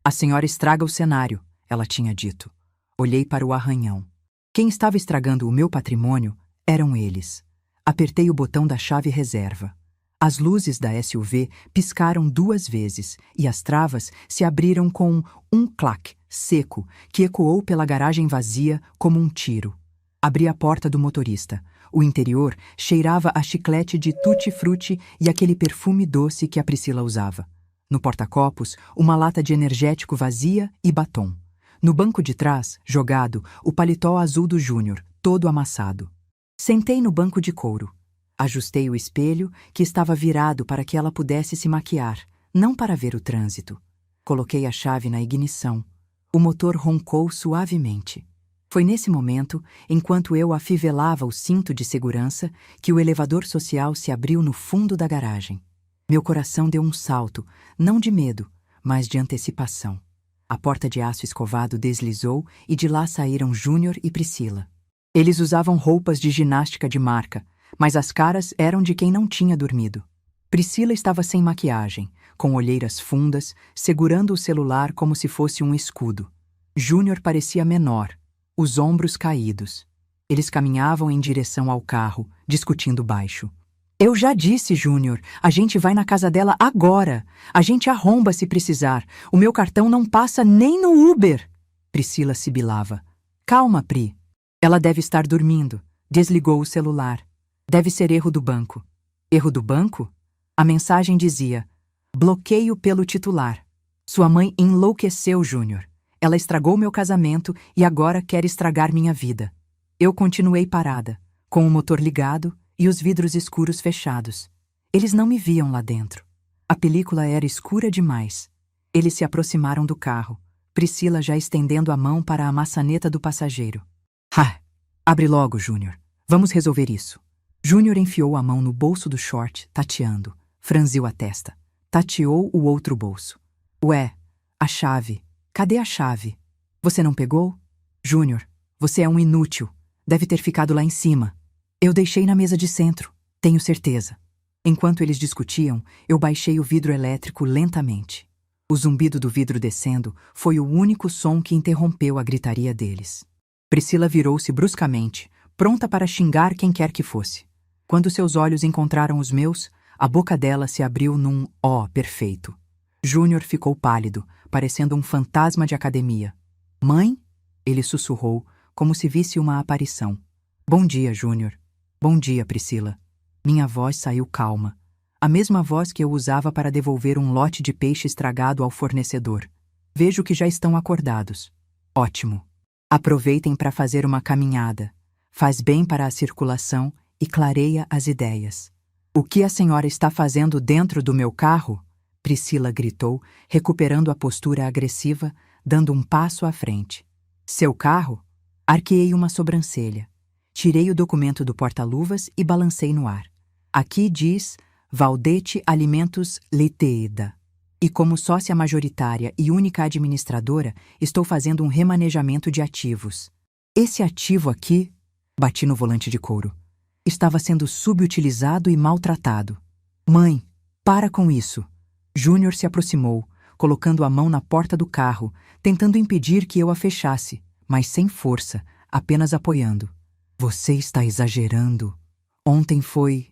[SPEAKER 1] A senhora estraga o cenário, ela tinha dito. Olhei para o arranhão. Quem estava estragando o meu patrimônio Eram eles. Apertei o botão da chave reserva. As luzes da SUV piscaram 2 vezes e as travas se abriram com um clac seco que ecoou pela garagem vazia como um tiro. Abri a porta do motorista. O interior cheirava a chiclete de tutti-frutti e aquele perfume doce que a Priscila usava. No porta-copos, uma lata de energético vazia e batom. No banco de trás, jogado, o paletó azul do Júnior, todo amassado. Sentei no banco de couro. Ajustei o espelho, que estava virado para que ela pudesse se maquiar, não para ver o trânsito. Coloquei a chave na ignição. O motor roncou suavemente. Foi nesse momento, enquanto eu afivelava o cinto de segurança, que o elevador social se abriu no fundo da garagem. Meu coração deu um salto, não de medo, mas de antecipação. A porta de aço escovado deslizou e de lá saíram Júnior e Priscila. Eles usavam roupas de ginástica de marca, mas as caras eram de quem não tinha dormido. Priscila estava sem maquiagem, com olheiras fundas, segurando o celular como se fosse um escudo. Júnior parecia menor, os ombros caídos. Eles caminhavam em direção ao carro, discutindo baixo. Eu já disse, Júnior, a gente vai na casa dela agora. A gente arromba se precisar. O meu cartão não passa nem no Uber. Priscila sibilava. Calma, Pri. Ela deve estar dormindo. Desligou o celular. Deve ser erro do banco. Erro do banco? A mensagem dizia: bloqueio pelo titular. Sua mãe enlouqueceu, Júnior. Ela estragou meu casamento e agora quer estragar minha vida. Eu continuei parada, com o motor ligado e os vidros escuros fechados. Eles não me viam lá dentro. A película era escura demais. Eles se aproximaram do carro, Priscila já estendendo a mão para a maçaneta do passageiro. Abre logo, Júnior. Vamos resolver isso. Júnior enfiou a mão no bolso do short, tateando. Franziu a testa. Tateou o outro bolso. Ué, a chave. Cadê a chave? Você não pegou? Júnior, você é um inútil. Deve ter ficado lá em cima. Eu deixei na mesa de centro. Tenho certeza. Enquanto eles discutiam, eu baixei o vidro elétrico lentamente. O zumbido do vidro descendo foi o único som que interrompeu a gritaria deles. Priscila virou-se bruscamente, pronta para xingar quem quer que fosse. Quando seus olhos encontraram os meus, a boca dela se abriu num ó perfeito. Júnior ficou pálido, parecendo um fantasma de academia. Mãe? Ele sussurrou, como se visse uma aparição. Bom dia, Júnior. Bom dia, Priscila. Minha voz saiu calma. A mesma voz que eu usava para devolver um lote de peixe estragado ao fornecedor. Vejo que já estão acordados. Ótimo. Aproveitem para fazer uma caminhada. Faz bem para a circulação e clareia as ideias. O que a senhora está fazendo dentro do meu carro? Priscila gritou, recuperando a postura agressiva, dando um passo à frente. Seu carro? Arqueei uma sobrancelha. Tirei o documento do porta-luvas e balancei no ar. Aqui diz Valdete Alimentos Ltda. E como sócia majoritária e única administradora, estou fazendo um remanejamento de ativos. Esse ativo aqui, bati no volante de couro, estava sendo subutilizado e maltratado. Mãe, para com isso. Júnior se aproximou, colocando a mão na porta do carro, tentando impedir que eu a fechasse, mas sem força, apenas apoiando. Você está exagerando. Ontem foi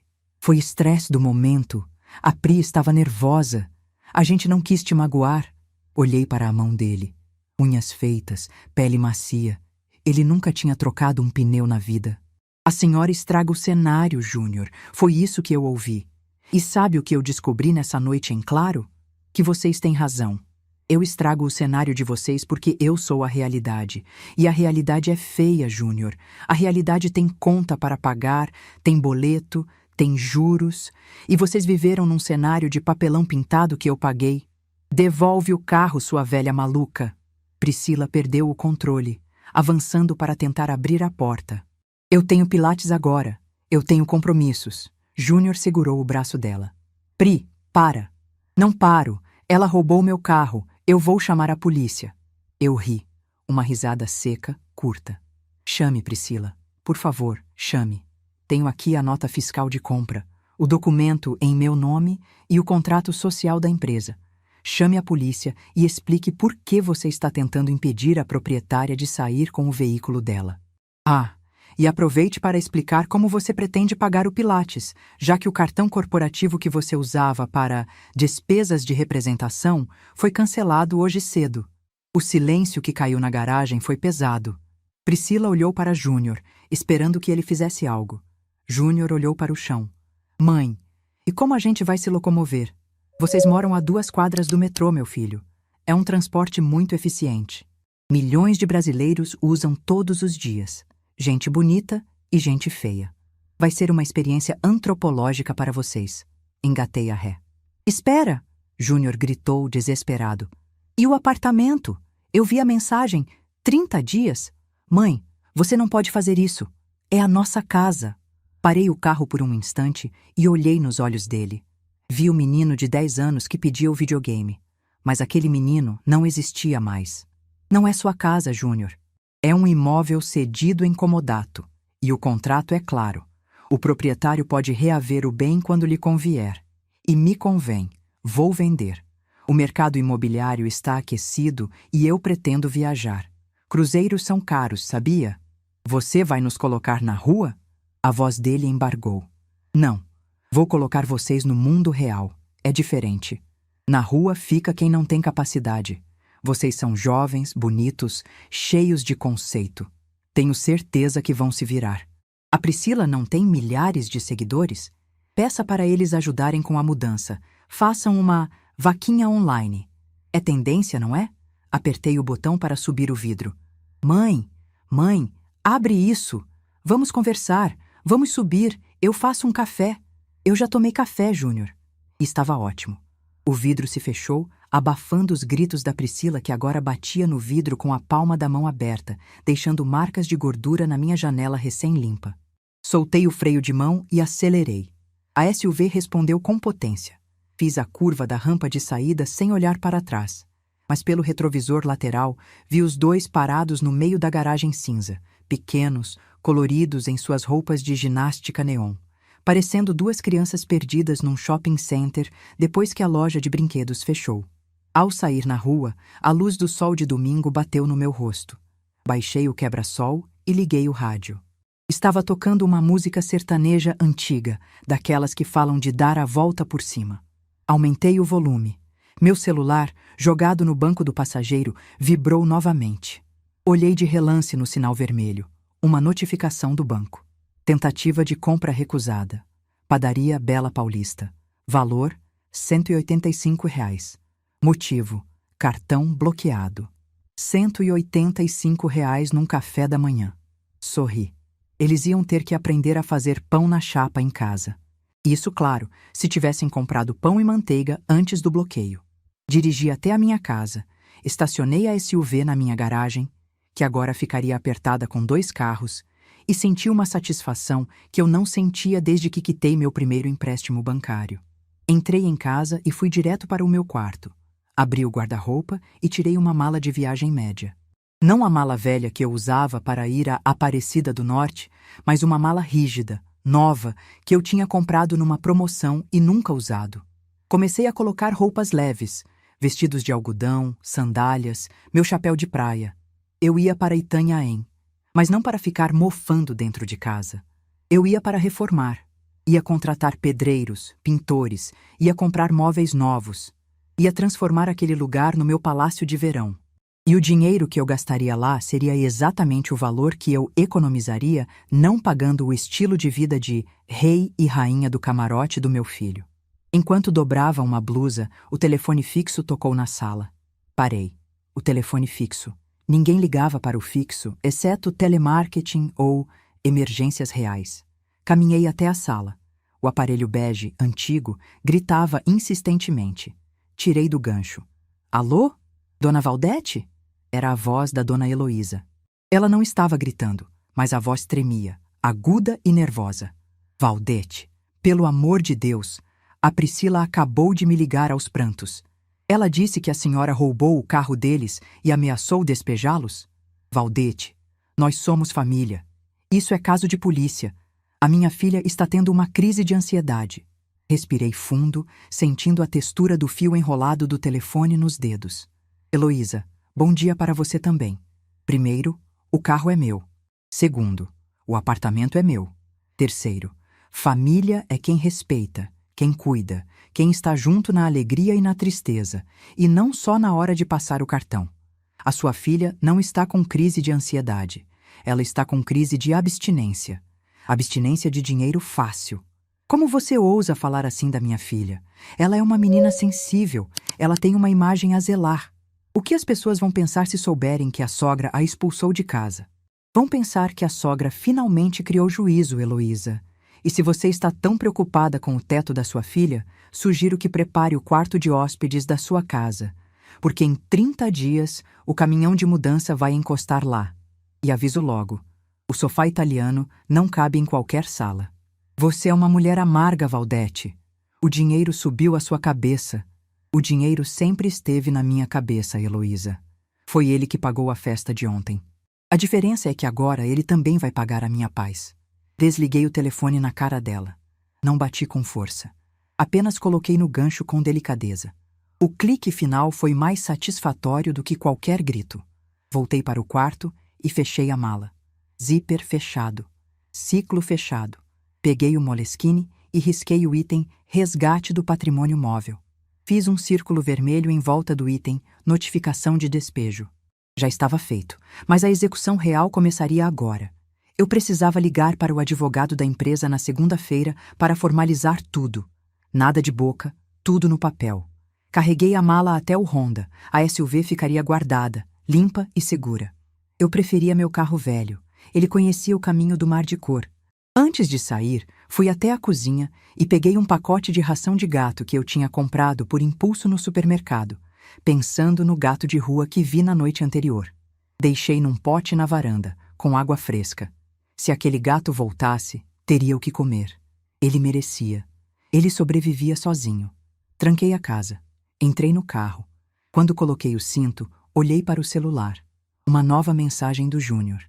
[SPEAKER 1] estresse do momento. A Pri estava nervosa. A gente não quis te magoar. Olhei para a mão dele. Unhas feitas, pele macia. Ele nunca tinha trocado um pneu na vida. A senhora estraga o cenário, Júnior. Foi isso que eu ouvi. E sabe o que eu descobri nessa noite em claro? Que vocês têm razão. Eu estrago o cenário de vocês porque eu sou a realidade. E a realidade é feia, Júnior. A realidade tem conta para pagar, tem boleto, tem juros. E vocês viveram num cenário de papelão pintado que eu paguei. Devolve o carro, sua velha maluca. Priscila perdeu o controle, avançando para tentar abrir a porta. Eu tenho pilates agora. Eu tenho compromissos. Júnior segurou o braço dela. Pri, para. Não paro. Ela roubou meu carro. Eu vou chamar a polícia. Eu ri. Uma risada seca, curta. Chame, Priscila. Por favor, chame. Tenho aqui a nota fiscal de compra, o documento em meu nome e o contrato social da empresa. Chame a polícia e explique por que você está tentando impedir a proprietária de sair com o veículo dela. E aproveite para explicar como você pretende pagar o Pilates, já que o cartão corporativo que você usava para despesas de representação foi cancelado hoje cedo. O silêncio que caiu na garagem foi pesado. Priscila olhou para Júnior, esperando que ele fizesse algo. Júnior olhou para o chão. Mãe, e como a gente vai se locomover? Vocês moram a 2 quadras do metrô, meu filho. É um transporte muito eficiente. Milhões de brasileiros usam todos os dias. Gente bonita e gente feia. Vai ser uma experiência antropológica para vocês. Engatei a ré. Espera! Júnior gritou desesperado. E o apartamento? Eu vi a mensagem. 30 dias? Mãe, você não pode fazer isso. É a nossa casa. Parei o carro por um instante e olhei nos olhos dele. Vi o menino de 10 anos que pedia o videogame. Mas aquele menino não existia mais. Não é sua casa, Júnior. É um imóvel cedido em comodato. E o contrato é claro. O proprietário pode reaver o bem quando lhe convier. E me convém. Vou vender. O mercado imobiliário está aquecido e eu pretendo viajar. Cruzeiros são caros, sabia? Você vai nos colocar na rua? A voz dele embargou. Não. Vou colocar vocês no mundo real. É diferente. Na rua fica quem não tem capacidade. Vocês são jovens, bonitos, cheios de conceito. Tenho certeza que vão se virar. A Priscila não tem milhares de seguidores? Peça para eles ajudarem com a mudança. Façam uma vaquinha online. É tendência, não é? Apertei o botão para subir o vidro. Mãe, abre isso. Vamos conversar. Vamos subir. Eu faço um café. Eu já tomei café, Júnior. Estava ótimo. O vidro se fechou, abafando os gritos da Priscila, que agora batia no vidro com a palma da mão aberta, deixando marcas de gordura na minha janela recém-limpa. Soltei o freio de mão e acelerei. A SUV respondeu com potência. Fiz a curva da rampa de saída sem olhar para trás. Mas pelo retrovisor lateral, vi os dois parados no meio da garagem cinza, pequenos, coloridos em suas roupas de ginástica neon, parecendo 2 crianças perdidas num shopping center depois que a loja de brinquedos fechou. Ao sair na rua, a luz do sol de domingo bateu no meu rosto. Baixei o quebra-sol e liguei o rádio. Estava tocando uma música sertaneja antiga, daquelas que falam de dar a volta por cima. Aumentei o volume. Meu celular, jogado no banco do passageiro, vibrou novamente. Olhei de relance no sinal vermelho. Uma notificação do banco. Tentativa de compra recusada. Padaria Bela Paulista. Valor: R$ 185. Motivo: cartão bloqueado. R$ 185 num café da manhã. Sorri. Eles iam ter que aprender a fazer pão na chapa em casa. Isso, claro, se tivessem comprado pão e manteiga antes do bloqueio. Dirigi até a minha casa, estacionei a SUV na minha garagem, que agora ficaria apertada com 2 carros, e senti uma satisfação que eu não sentia desde que quitei meu primeiro empréstimo bancário. Entrei em casa e fui direto para o meu quarto. Abri o guarda-roupa e tirei uma mala de viagem média. Não a mala velha que eu usava para ir à Aparecida do Norte, mas uma mala rígida, nova, que eu tinha comprado numa promoção e nunca usado. Comecei a colocar roupas leves, vestidos de algodão, sandálias, meu chapéu de praia. Eu ia para Itanhaém, mas não para ficar mofando dentro de casa. Eu ia para reformar. Ia contratar pedreiros, pintores, ia comprar móveis novos. Ia transformar aquele lugar no meu palácio de verão. E o dinheiro que eu gastaria lá seria exatamente o valor que eu economizaria não pagando o estilo de vida de rei e rainha do camarote do meu filho. Enquanto dobrava uma blusa, o telefone fixo tocou na sala. Parei. O telefone fixo. Ninguém ligava para o fixo, exceto telemarketing ou emergências reais. Caminhei até a sala. O aparelho bege, antigo, gritava insistentemente. Tirei do gancho. Alô? Dona Valdete? Era a voz da Dona Heloísa. Ela não estava gritando, mas a voz tremia, aguda e nervosa. Valdete, pelo amor de Deus, a Priscila acabou de me ligar aos prantos. Ela disse que a senhora roubou o carro deles e ameaçou despejá-los? Valdete, nós somos família. Isso é caso de polícia. A minha filha está tendo uma crise de ansiedade. Respirei fundo, sentindo a textura do fio enrolado do telefone nos dedos. Heloísa, bom dia para você também. Primeiro, o carro é meu. Segundo, O apartamento é meu. Terceiro, família é quem respeita, quem cuida, quem está junto na alegria e na tristeza, e não só na hora de passar o cartão. A sua filha não está com crise de ansiedade. Ela está com crise de abstinência. Abstinência de dinheiro fácil. Como você ousa falar assim da minha filha? Ela é uma menina sensível. Ela tem uma imagem a zelar. O que as pessoas vão pensar se souberem que a sogra a expulsou de casa? Vão pensar que a sogra finalmente criou juízo, Heloísa. E se você está tão preocupada com o teto da sua filha, sugiro que prepare o quarto de hóspedes da sua casa, porque em 30 dias o caminhão de mudança vai encostar lá. E aviso logo, o sofá italiano não cabe em qualquer sala. Você é uma mulher amarga, Valdete. O dinheiro subiu à sua cabeça. O dinheiro sempre esteve na minha cabeça, Heloísa. Foi ele que pagou a festa de ontem. A diferença é que agora ele também vai pagar a minha paz. Desliguei o telefone na cara dela. Não bati com força. Apenas coloquei no gancho com delicadeza. O clique final foi mais satisfatório do que qualquer grito. Voltei para o quarto e fechei a mala. Zíper fechado. Ciclo fechado. Peguei o Moleskine e risquei o item Resgate do Patrimônio Móvel. Fiz um círculo vermelho em volta do item Notificação de despejo. Já estava feito, mas a execução real começaria agora. Eu precisava ligar para o advogado da empresa na segunda-feira para formalizar tudo. Nada de boca, tudo no papel. Carreguei a mala até o Honda. A SUV ficaria guardada, limpa e segura. Eu preferia meu carro velho. Ele conhecia o caminho do Mar de Cor. Antes de sair, fui até a cozinha e peguei um pacote de ração de gato que eu tinha comprado por impulso no supermercado, pensando no gato de rua que vi na noite anterior. Deixei num pote na varanda, com água fresca. Se aquele gato voltasse, teria o que comer. Ele merecia. Ele sobrevivia sozinho. Tranquei a casa. Entrei no carro. Quando coloquei o cinto, olhei para o celular. Uma nova mensagem do Júnior.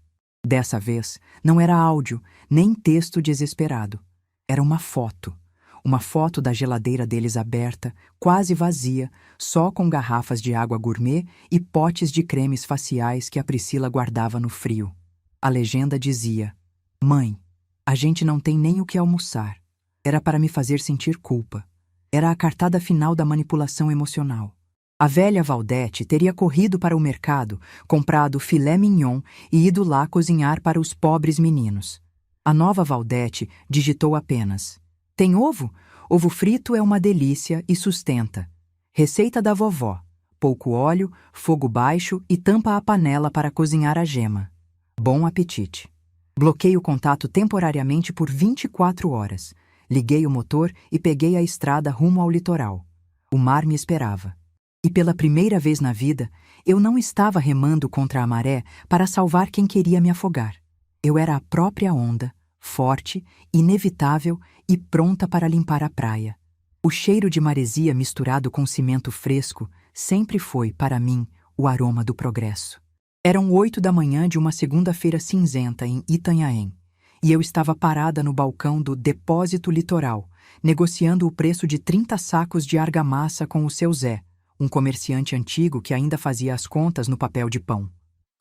[SPEAKER 1] Dessa vez, não era áudio, nem texto desesperado. Era uma foto. Uma foto da geladeira deles aberta, quase vazia, só com garrafas de água gourmet e potes de cremes faciais que a Priscila guardava no frio. A legenda dizia: Mãe, a gente não tem nem o que almoçar. Era para me fazer sentir culpa. Era a cartada final da manipulação emocional. A velha Valdete teria corrido para o mercado, comprado filé mignon e ido lá cozinhar para os pobres meninos. A nova Valdete digitou apenas: Tem ovo? Ovo frito é uma delícia e sustenta. Receita da vovó: pouco óleo, fogo baixo e tampa a panela para cozinhar a gema. Bom apetite. Bloqueei o contato temporariamente por 24 horas. Liguei o motor e peguei a estrada rumo ao litoral. O mar me esperava. E pela primeira vez na vida, eu não estava remando contra a maré para salvar quem queria me afogar. Eu era a própria onda, forte, inevitável e pronta para limpar a praia. O cheiro de maresia misturado com cimento fresco sempre foi, para mim, o aroma do progresso. Eram 8 da manhã de uma segunda-feira cinzenta em Itanhaém, e eu estava parada no balcão do Depósito Litoral, negociando o preço de 30 sacos de argamassa com o seu Zé, um comerciante antigo que ainda fazia as contas no papel de pão.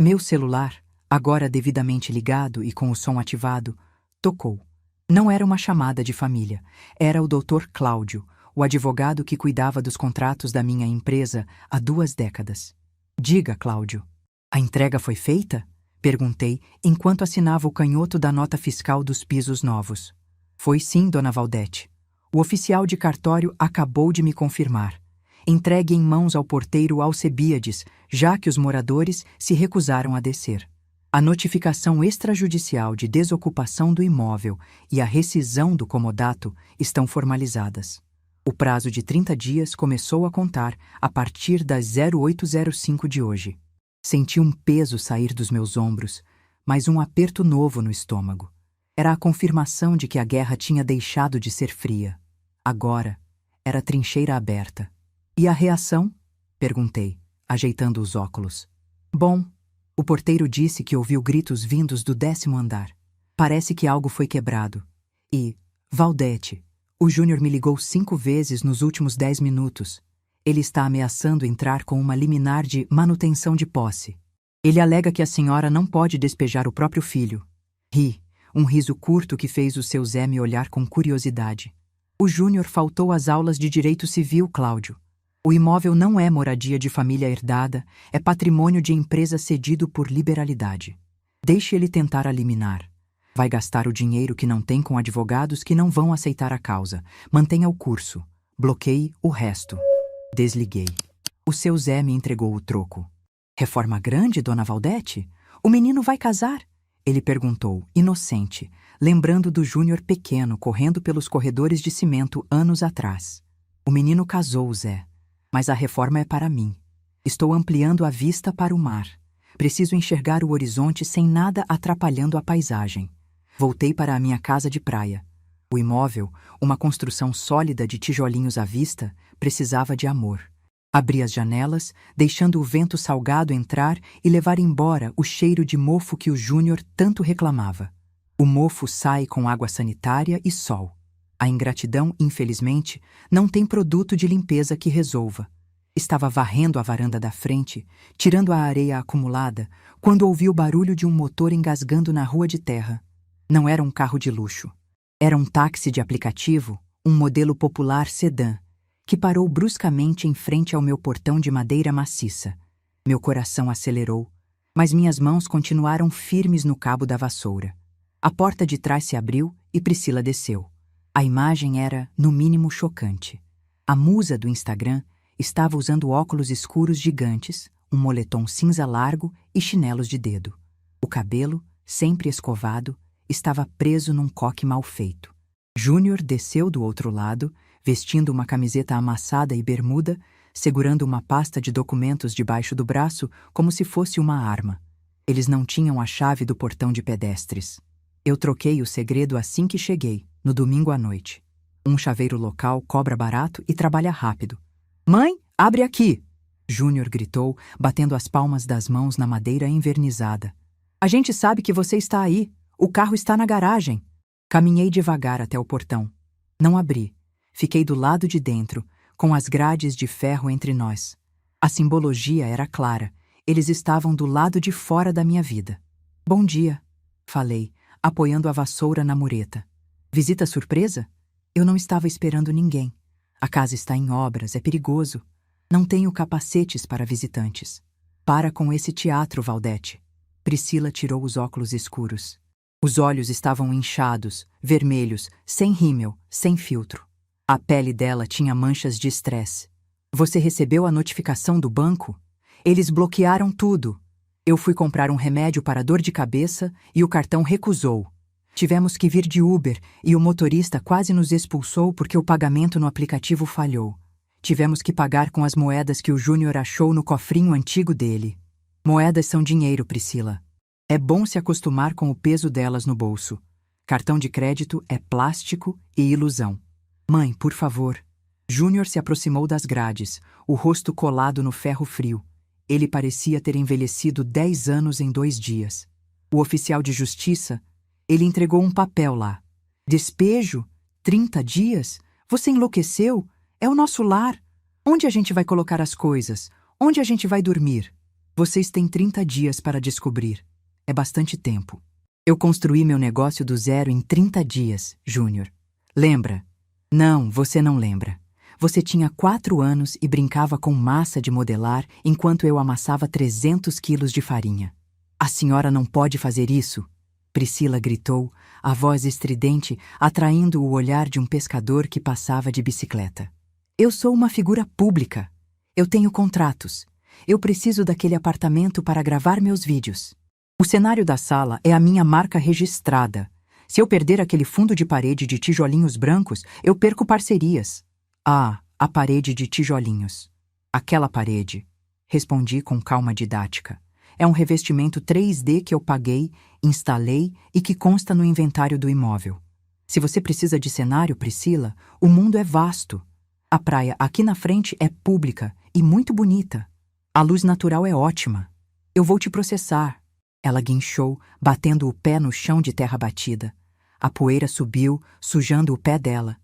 [SPEAKER 1] Meu celular, agora devidamente ligado e com o som ativado, tocou. Não era uma chamada de família, era o Dr. Cláudio, o advogado que cuidava dos contratos da minha empresa há 2 décadas. Diga, Cláudio. A entrega foi feita? Perguntei, enquanto assinava o canhoto da nota fiscal dos pisos novos. Foi sim, dona Valdete. O oficial de cartório acabou de me confirmar. Entregue em mãos ao porteiro Alcebiades, já que os moradores se recusaram a descer. A notificação extrajudicial de desocupação do imóvel e a rescisão do comodato estão formalizadas. O prazo de 30 dias começou a contar a partir das 0805 de hoje. Senti um peso sair dos meus ombros, mas um aperto novo no estômago. Era a confirmação de que a guerra tinha deixado de ser fria. Agora, era trincheira aberta. E a reação? Perguntei, ajeitando os óculos. Bom, o porteiro disse que ouviu gritos vindos do 10º andar. Parece que algo foi quebrado. E, Valdete, o Júnior me ligou 5 vezes nos últimos 10 minutos. Ele está ameaçando entrar com uma liminar de manutenção de posse. Ele alega que a senhora não pode despejar o próprio filho. Ri, um riso curto que fez o seu Zé me olhar com curiosidade. O Júnior faltou às aulas de Direito Civil, Cláudio. O imóvel não é moradia de família herdada, é patrimônio de empresa cedido por liberalidade. Deixe ele tentar a liminar. Vai gastar o dinheiro que não tem com advogados que não vão aceitar a causa. Mantenha o curso. Bloqueie o resto. Desliguei. O seu Zé me entregou o troco. Reforma grande, dona Valdete? O menino vai casar? Ele perguntou, inocente, lembrando do Júnior pequeno correndo pelos corredores de cimento anos atrás. O menino casou, Zé. Mas a reforma é para mim. Estou ampliando a vista para o mar. Preciso enxergar o horizonte sem nada atrapalhando a paisagem. Voltei para a minha casa de praia. O imóvel, uma construção sólida de tijolinhos à vista, precisava de amor. Abri as janelas, deixando o vento salgado entrar e levar embora o cheiro de mofo que o Júnior tanto reclamava. O mofo sai com água sanitária e sol. A ingratidão, infelizmente, não tem produto de limpeza que resolva. Estava varrendo a varanda da frente, tirando a areia acumulada, quando ouvi o barulho de um motor engasgando na rua de terra. Não era um carro de luxo. Era um táxi de aplicativo, um modelo popular sedã, que parou bruscamente em frente ao meu portão de madeira maciça. Meu coração acelerou, mas minhas mãos continuaram firmes no cabo da vassoura. A porta de trás se abriu e Priscila desceu. A imagem era, no mínimo, chocante. A musa do Instagram estava usando óculos escuros gigantes, um moletom cinza largo e chinelos de dedo. O cabelo, sempre escovado, estava preso num coque mal feito. Júnior desceu do outro lado, vestindo uma camiseta amassada e bermuda, segurando uma pasta de documentos debaixo do braço como se fosse uma arma. Eles não tinham a chave do portão de pedestres. Eu troquei o segredo assim que cheguei, no domingo à noite. Um chaveiro local cobra barato e trabalha rápido. "Mãe, abre aqui!" Júnior gritou, batendo as palmas das mãos na madeira envernizada. "A gente sabe que você está aí. O carro está na garagem." Caminhei devagar até o portão. Não abri. Fiquei do lado de dentro, com as grades de ferro entre nós. A simbologia era clara. Eles estavam do lado de fora da minha vida. "Bom dia", falei, apoiando a vassoura na mureta. "Visita surpresa? Eu não estava esperando ninguém. A casa está em obras, é perigoso. Não tenho capacetes para visitantes." "Para com esse teatro, Valdete." Priscila tirou os óculos escuros. Os olhos estavam inchados, vermelhos, sem rímel, sem filtro. A pele dela tinha manchas de estresse. "Você recebeu a notificação do banco? Eles bloquearam tudo. Eu fui comprar um remédio para dor de cabeça e o cartão recusou. Tivemos que vir de Uber e o motorista quase nos expulsou porque o pagamento no aplicativo falhou. Tivemos que pagar com as moedas que o Júnior achou no cofrinho antigo dele. Moedas são dinheiro, Priscila. É bom se acostumar com o peso delas no bolso. Cartão de crédito é plástico e ilusão. Mãe, por favor." Júnior se aproximou das grades, o rosto colado no ferro frio. Ele parecia ter envelhecido 10 anos em 2 dias. O oficial de justiça, ele entregou um papel lá. "Despejo? 30 dias? Você enlouqueceu? É o nosso lar. Onde a gente vai colocar as coisas? Onde a gente vai dormir? Vocês têm 30 dias para descobrir. É bastante tempo. Eu construí meu negócio do zero em 30 dias, Júnior. Lembra?" "Não, você não lembra. Você tinha 4 anos e brincava com massa de modelar enquanto eu amassava 300 quilos de farinha. A senhora não pode fazer isso." Priscila gritou, a voz estridente atraindo o olhar de um pescador que passava de bicicleta. "Eu sou uma figura pública. Eu tenho contratos. Eu preciso daquele apartamento para gravar meus vídeos. O cenário da sala é a minha marca registrada. Se eu perder aquele fundo de parede de tijolinhos brancos, eu perco parcerias." "Ah, a parede de tijolinhos. Aquela parede", respondi com calma didática. "É um revestimento 3D que eu paguei, instalei e que consta no inventário do imóvel. Se você precisa de cenário, Priscila, o mundo é vasto. A praia aqui na frente é pública e muito bonita. A luz natural é ótima. Eu vou te processar." Ela guinchou, batendo o pé no chão de terra batida. A poeira subiu, sujando o pé dela.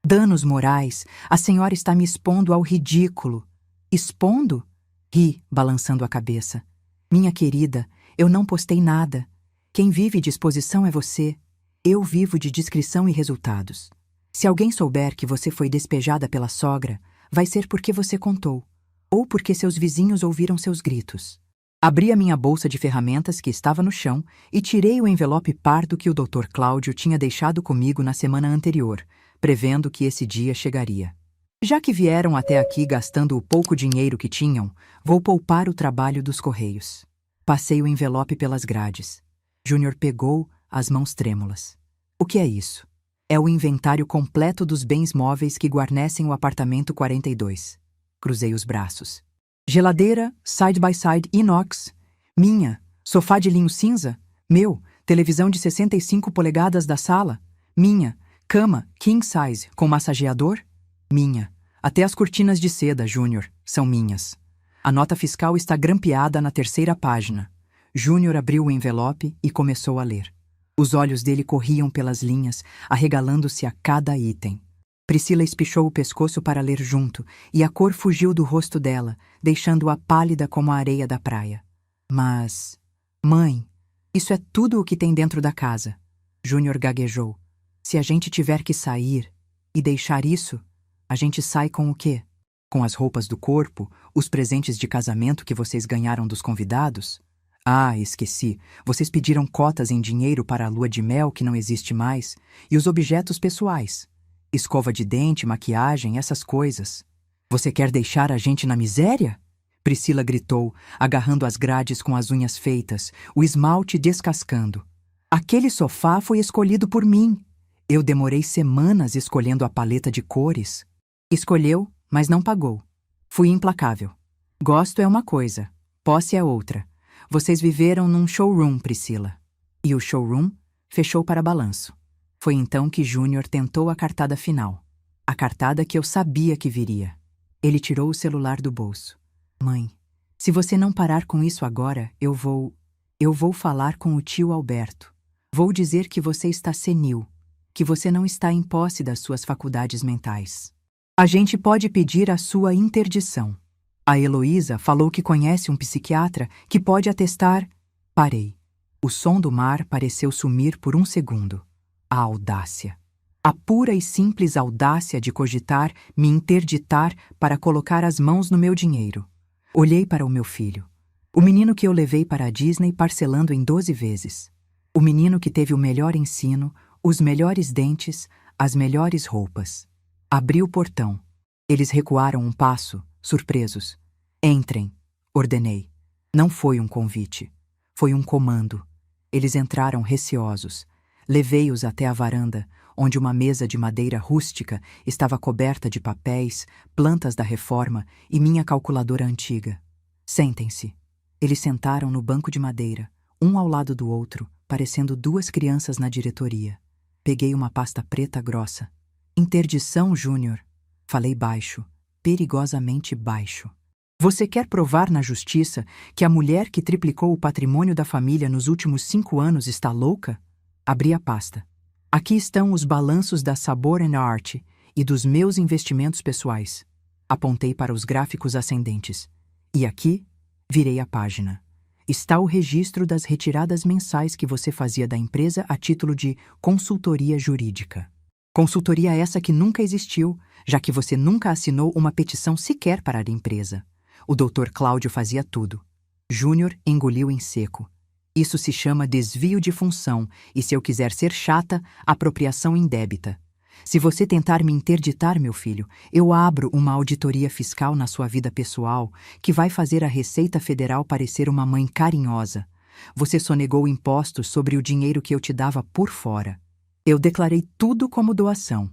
[SPEAKER 1] "Danos morais, a senhora está me expondo ao ridículo." "Expondo?" Ri, balançando a cabeça. "Minha querida, eu não postei nada. Quem vive de exposição é você. Eu vivo de discrição e resultados. Se alguém souber que você foi despejada pela sogra, vai ser porque você contou, ou porque seus vizinhos ouviram seus gritos. Abri a minha bolsa de ferramentas que estava no chão e tirei o envelope pardo que o Dr. Cláudio tinha deixado comigo na semana anterior, prevendo que esse dia chegaria. Já que vieram até aqui gastando o pouco dinheiro que tinham, vou poupar o trabalho dos correios. Passei o envelope pelas grades. Júnior pegou, as mãos trêmulas. O que é isso? É o inventário completo dos bens móveis que guarnecem o apartamento 42. Cruzei os braços. Geladeira, side-by-side inox. Minha. Sofá de linho cinza. Meu. Televisão de 65 polegadas da sala. Minha. Cama, king size, com massageador. Minha. Até as cortinas de seda, Júnior, são minhas. A nota fiscal está grampeada na terceira página. Júnior abriu o envelope e começou a ler. Os olhos dele corriam pelas linhas, arregalando-se a cada item. Priscila espichou o pescoço para ler junto, e a cor fugiu do rosto dela, deixando-a pálida como a areia da praia. Mas... Mãe, isso é tudo o que tem dentro da casa. Júnior gaguejou. Se a gente tiver que sair e deixar isso, a gente sai com o quê? Com as roupas do corpo, os presentes de casamento que vocês ganharam dos convidados? Ah, esqueci. Vocês pediram cotas em dinheiro para a lua de mel que não existe mais, e os objetos pessoais. Escova de dente, maquiagem, essas coisas. Você quer deixar a gente na miséria? Priscila gritou, agarrando as grades com as unhas feitas, o esmalte descascando. Aquele sofá foi escolhido por mim. Eu demorei semanas escolhendo a paleta de cores. Escolheu, mas não pagou. Fui implacável. Gosto é uma coisa, posse é outra. Vocês viveram num showroom, Priscila. E o showroom fechou para balanço. Foi então que Júnior tentou a cartada final. A cartada que eu sabia que viria. Ele tirou o celular do bolso. Mãe, se você não parar com isso agora, eu vou falar com o tio Alberto. Vou dizer que você está senil, que você não está em posse das suas faculdades mentais. A gente pode pedir a sua interdição. A Heloísa falou que conhece um psiquiatra que pode atestar... Parei. O som do mar pareceu sumir por um segundo. A audácia. A pura e simples audácia de cogitar me interditar para colocar as mãos no meu dinheiro. Olhei para o meu filho. O menino que eu levei para a Disney parcelando em 12 vezes. O menino que teve o melhor ensino, os melhores dentes, as melhores roupas. Abri o portão. Eles recuaram um passo, surpresos. Entrem, ordenei. Não foi um convite. Foi um comando. Eles entraram receosos. Levei-os até a varanda, onde uma mesa de madeira rústica estava coberta de papéis, plantas da reforma e minha calculadora antiga. Sentem-se. Eles sentaram no banco de madeira, um ao lado do outro, parecendo duas crianças na diretoria. Peguei uma pasta preta grossa. Interdição, Júnior. Falei baixo, perigosamente baixo. Você quer provar na justiça que a mulher que triplicou o patrimônio da família nos últimos 5 anos está louca? Abri a pasta. Aqui estão os balanços da Sabor & Art e dos meus investimentos pessoais. Apontei para os gráficos ascendentes. E aqui, virei a página. Está o registro das retiradas mensais que você fazia da empresa a título de consultoria jurídica. Consultoria essa que nunca existiu, já que você nunca assinou uma petição sequer para a empresa. O Dr. Cláudio fazia tudo. Júnior engoliu em seco. Isso se chama desvio de função e, se eu quiser ser chata, apropriação indébita. Se você tentar me interditar, meu filho, eu abro uma auditoria fiscal na sua vida pessoal que vai fazer a Receita Federal parecer uma mãe carinhosa. Você sonegou impostos sobre o dinheiro que eu te dava por fora. Eu declarei tudo como doação.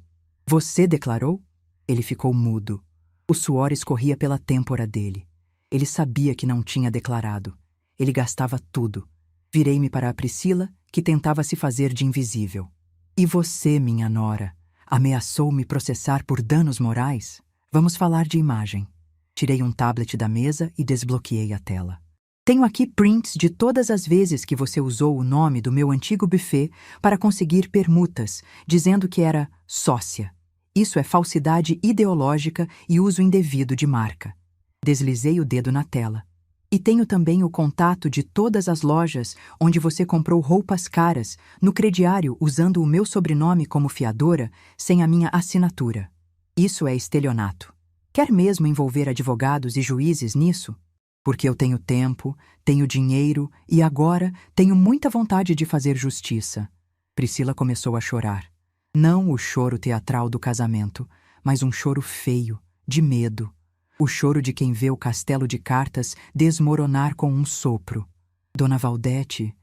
[SPEAKER 1] Você declarou? Ele ficou mudo. O suor escorria pela têmpora dele. Ele sabia que não tinha declarado. Ele gastava tudo. Virei-me para a Priscila, que tentava se fazer de invisível. E você, minha nora, ameaçou me processar por danos morais? Vamos falar de imagem. Tirei um tablet da mesa e desbloqueei a tela. Tenho aqui prints de todas as vezes que você usou o nome do meu antigo buffet para conseguir permutas, dizendo que era sócia. Isso é falsidade ideológica e uso indevido de marca. Deslizei o dedo na tela. E tenho também o contato de todas as lojas onde você comprou roupas caras, no crediário usando o meu sobrenome como fiadora, sem a minha assinatura. Isso é estelionato. Quer mesmo envolver advogados e juízes nisso? Porque eu tenho tempo, tenho dinheiro e agora tenho muita vontade de fazer justiça. Priscila começou a chorar. Não o choro teatral do casamento, mas um choro feio, de medo. O choro de quem vê o castelo de cartas desmoronar com um sopro. Dona Valdete,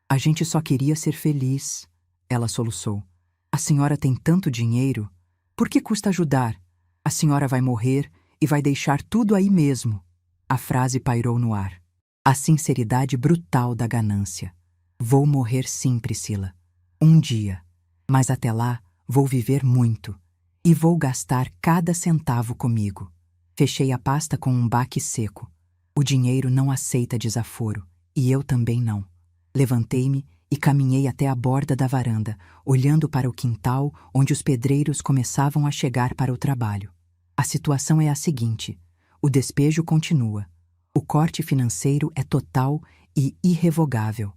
[SPEAKER 1] a gente só queria ser feliz. Ela soluçou. A senhora tem tanto dinheiro. Por que custa ajudar? A senhora vai morrer e vai deixar tudo aí mesmo. A frase pairou no ar. A sinceridade brutal da ganância. Vou morrer sim, Priscila. Um dia. Mas até lá, vou viver muito. E vou gastar cada centavo comigo. Fechei a pasta com um baque seco. O dinheiro não aceita desaforo. E eu também não. Levantei-me e caminhei até a borda da varanda, olhando para o quintal onde os pedreiros começavam a chegar para o trabalho. A situação é a seguinte: o despejo continua. O corte financeiro é total e irrevogável.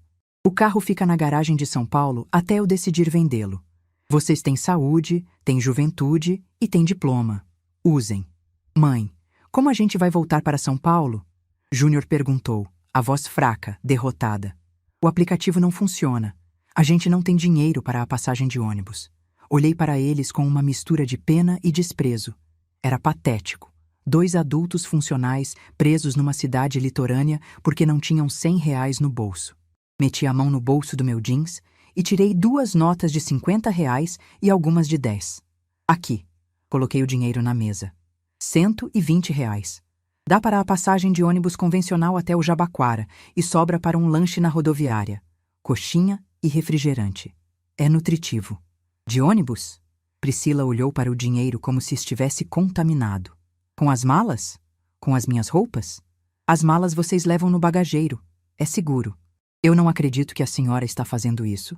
[SPEAKER 1] O carro fica na garagem de São Paulo até eu decidir vendê-lo. Vocês têm saúde, têm juventude e têm diploma. Usem. Mãe, como a gente vai voltar para São Paulo? Júnior perguntou, a voz fraca, derrotada. O aplicativo não funciona. A gente não tem dinheiro para a passagem de ônibus. Olhei para eles com uma mistura de pena e desprezo. Era patético. 2 adultos funcionais presos numa cidade litorânea porque não tinham R$ 100 no bolso. Meti a mão no bolso do meu jeans e tirei 2 notas de R$ 50 e algumas de 10. Aqui. Coloquei o dinheiro na mesa. R$ 120. Dá para a passagem de ônibus convencional até o Jabaquara e sobra para um lanche na rodoviária. Coxinha e refrigerante. É nutritivo. De ônibus? Priscila olhou para o dinheiro como se estivesse contaminado. Com as malas? Com as minhas roupas? As malas vocês levam no bagageiro. É seguro. Eu não acredito que a senhora está fazendo isso.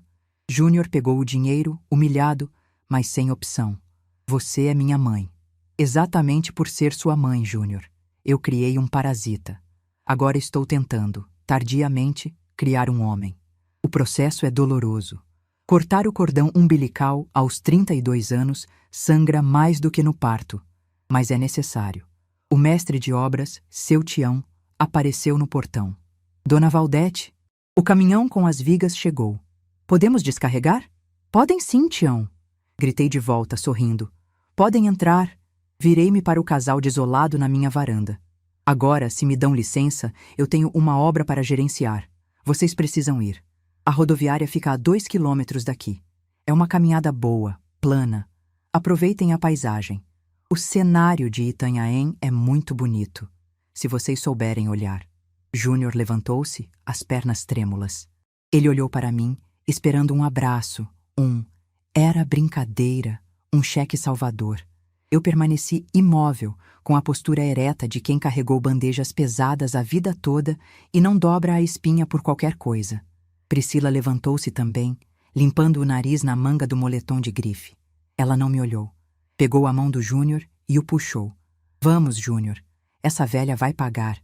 [SPEAKER 1] Júnior pegou o dinheiro, humilhado, mas sem opção. Você é minha mãe. Exatamente por ser sua mãe, Júnior. Eu criei um parasita. Agora estou tentando, tardiamente, criar um homem. O processo é doloroso. Cortar o cordão umbilical aos 32 anos sangra mais do que no parto. Mas é necessário. O mestre de obras, seu Tião, apareceu no portão. Dona Valdete, o caminhão com as vigas chegou. Podemos descarregar? Podem sim, Tião. Gritei de volta, sorrindo. Podem entrar. Virei-me para o casal desolado na minha varanda. Agora, se me dão licença, eu tenho uma obra para gerenciar. Vocês precisam ir. A rodoviária fica a 2 quilômetros daqui. É uma caminhada boa, plana. Aproveitem a paisagem. O cenário de Itanhaém é muito bonito, se vocês souberem olhar. Júnior levantou-se, as pernas trêmulas. Ele olhou para mim, esperando um abraço, era brincadeira, um cheque salvador. Eu permaneci imóvel, com a postura ereta de quem carregou bandejas pesadas a vida toda e não dobra a espinha por qualquer coisa. Priscila levantou-se também, limpando o nariz na manga do moletom de grife. Ela não me olhou. Pegou a mão do Júnior e o puxou. Vamos, Júnior. Essa velha vai pagar.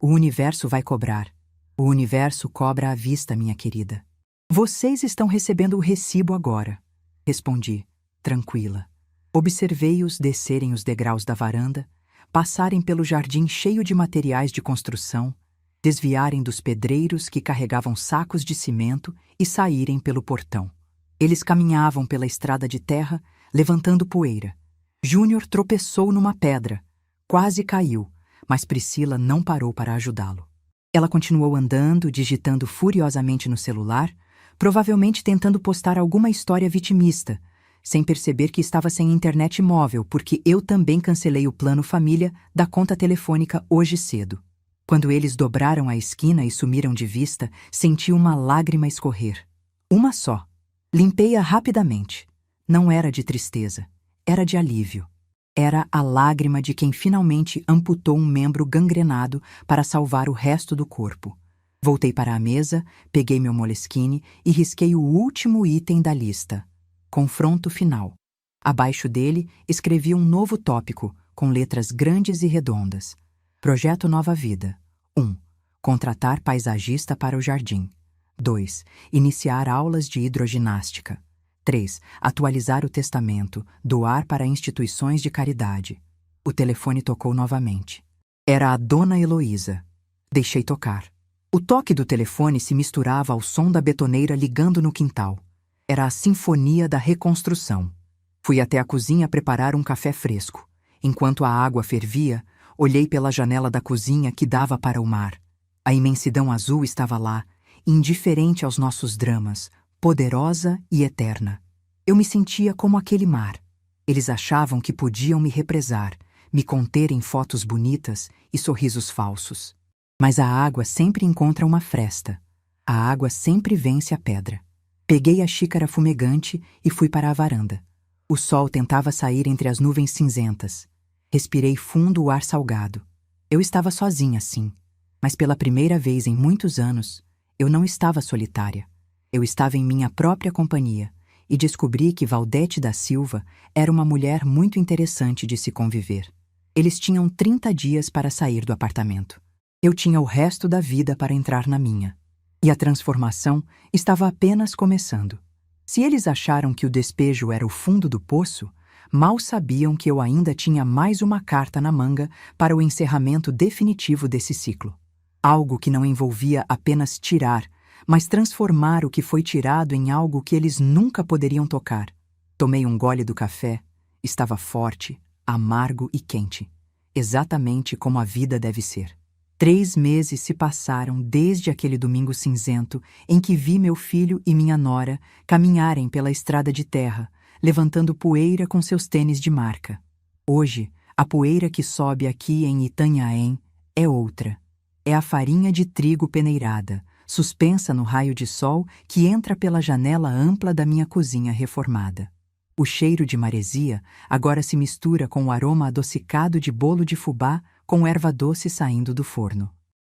[SPEAKER 1] O universo vai cobrar. O universo cobra à vista, minha querida. Vocês estão recebendo o recibo agora. Respondi, tranquila. Observei-os descerem os degraus da varanda, passarem pelo jardim cheio de materiais de construção, desviarem dos pedreiros que carregavam sacos de cimento e saírem pelo portão. Eles caminhavam pela estrada de terra, levantando poeira. Júnior tropeçou numa pedra. Quase caiu, mas Priscila não parou para ajudá-lo. Ela continuou andando, digitando furiosamente no celular, provavelmente tentando postar alguma história vitimista, sem perceber que estava sem internet móvel, porque eu também cancelei o plano família da conta telefônica hoje cedo. Quando eles dobraram a esquina e sumiram de vista, senti uma lágrima escorrer. Uma só. Limpei-a rapidamente. Não era de tristeza. Era de alívio. Era a lágrima de quem finalmente amputou um membro gangrenado para salvar o resto do corpo. Voltei para a mesa, peguei meu Moleskine e risquei o último item da lista. Confronto final. Abaixo dele, escrevi um novo tópico, com letras grandes e redondas. Projeto Nova Vida. 1. Contratar paisagista para o jardim. 2. Iniciar aulas de hidroginástica. 3. Atualizar o testamento, doar para instituições de caridade. O telefone tocou novamente. Era a Dona Heloísa. Deixei tocar. O toque do telefone se misturava ao som da betoneira ligando no quintal. Era a sinfonia da reconstrução. Fui até a cozinha preparar um café fresco. Enquanto a água fervia, olhei pela janela da cozinha que dava para o mar. A imensidão azul estava lá, indiferente aos nossos dramas, poderosa e eterna. Eu me sentia como aquele mar. Eles achavam que podiam me represar, me conter em fotos bonitas e sorrisos falsos. Mas a água sempre encontra uma fresta. A água sempre vence a pedra. Peguei a xícara fumegante e fui para a varanda. O sol tentava sair entre as nuvens cinzentas. Respirei fundo o ar salgado. Eu estava sozinha, sim. Mas pela primeira vez em muitos anos, eu não estava solitária. Eu estava em minha própria companhia e descobri que Valdete da Silva era uma mulher muito interessante de se conviver. Eles tinham 30 dias para sair do apartamento. Eu tinha o resto da vida para entrar na minha. E a transformação estava apenas começando. Se eles acharam que o despejo era o fundo do poço, mal sabiam que eu ainda tinha mais uma carta na manga para o encerramento definitivo desse ciclo. Algo que não envolvia apenas tirar, mas transformar o que foi tirado em algo que eles nunca poderiam tocar. Tomei um gole do café. Estava forte, amargo e quente. Exatamente como a vida deve ser. 3 meses se passaram desde aquele domingo cinzento em que vi meu filho e minha nora caminharem pela estrada de terra, levantando poeira com seus tênis de marca. Hoje, a poeira que sobe aqui em Itanhaém é outra. É a farinha de trigo peneirada, suspensa no raio de sol que entra pela janela ampla da minha cozinha reformada. O cheiro de maresia agora se mistura com o aroma adocicado de bolo de fubá com erva doce saindo do forno.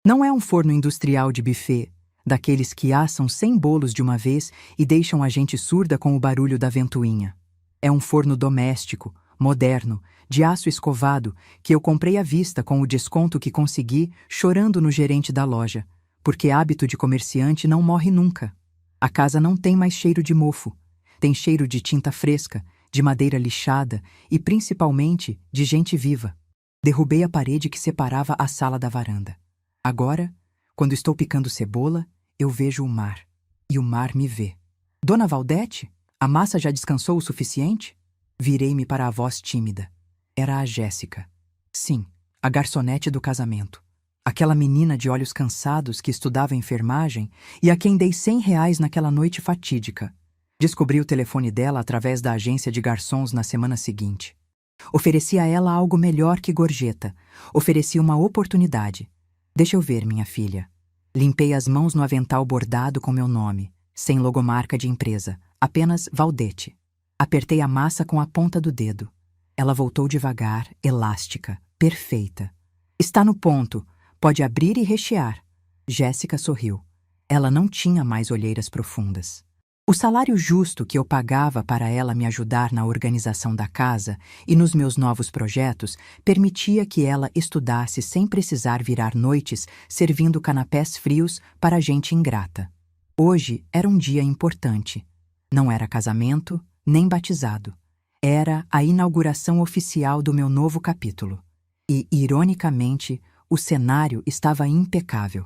[SPEAKER 1] Não é um forno industrial de buffet, daqueles que assam 100 bolos de uma vez e deixam a gente surda com o barulho da ventoinha. É um forno doméstico, moderno, de aço escovado, que eu comprei à vista com o desconto que consegui, chorando no gerente da loja, porque hábito de comerciante não morre nunca. A casa não tem mais cheiro de mofo. Tem cheiro de tinta fresca, de madeira lixada e, principalmente, de gente viva. Derrubei a parede que separava a sala da varanda. Agora, quando estou picando cebola, eu vejo o mar. E o mar me vê. Dona Valdete, a massa já descansou o suficiente? Virei-me para a voz tímida. Era a Jéssica. Sim, a garçonete do casamento. Aquela menina de olhos cansados que estudava enfermagem e a quem dei R$ 100 naquela noite fatídica. Descobri o telefone dela através da agência de garçons na semana seguinte. Ofereci a ela algo melhor que gorjeta. Ofereci uma oportunidade. Deixa eu ver, minha filha. Limpei as mãos no avental bordado com meu nome, sem logomarca de empresa, apenas Valdete. Apertei a massa com a ponta do dedo. Ela voltou devagar, elástica, perfeita. Está no ponto. Pode abrir e rechear. Jéssica sorriu. Ela não tinha mais olheiras profundas. O salário justo que eu pagava para ela me ajudar na organização da casa e nos meus novos projetos permitia que ela estudasse sem precisar virar noites servindo canapés frios para gente ingrata. Hoje era um dia importante. Não era casamento, nem batizado. Era a inauguração oficial do meu novo capítulo. E, ironicamente, o cenário estava impecável.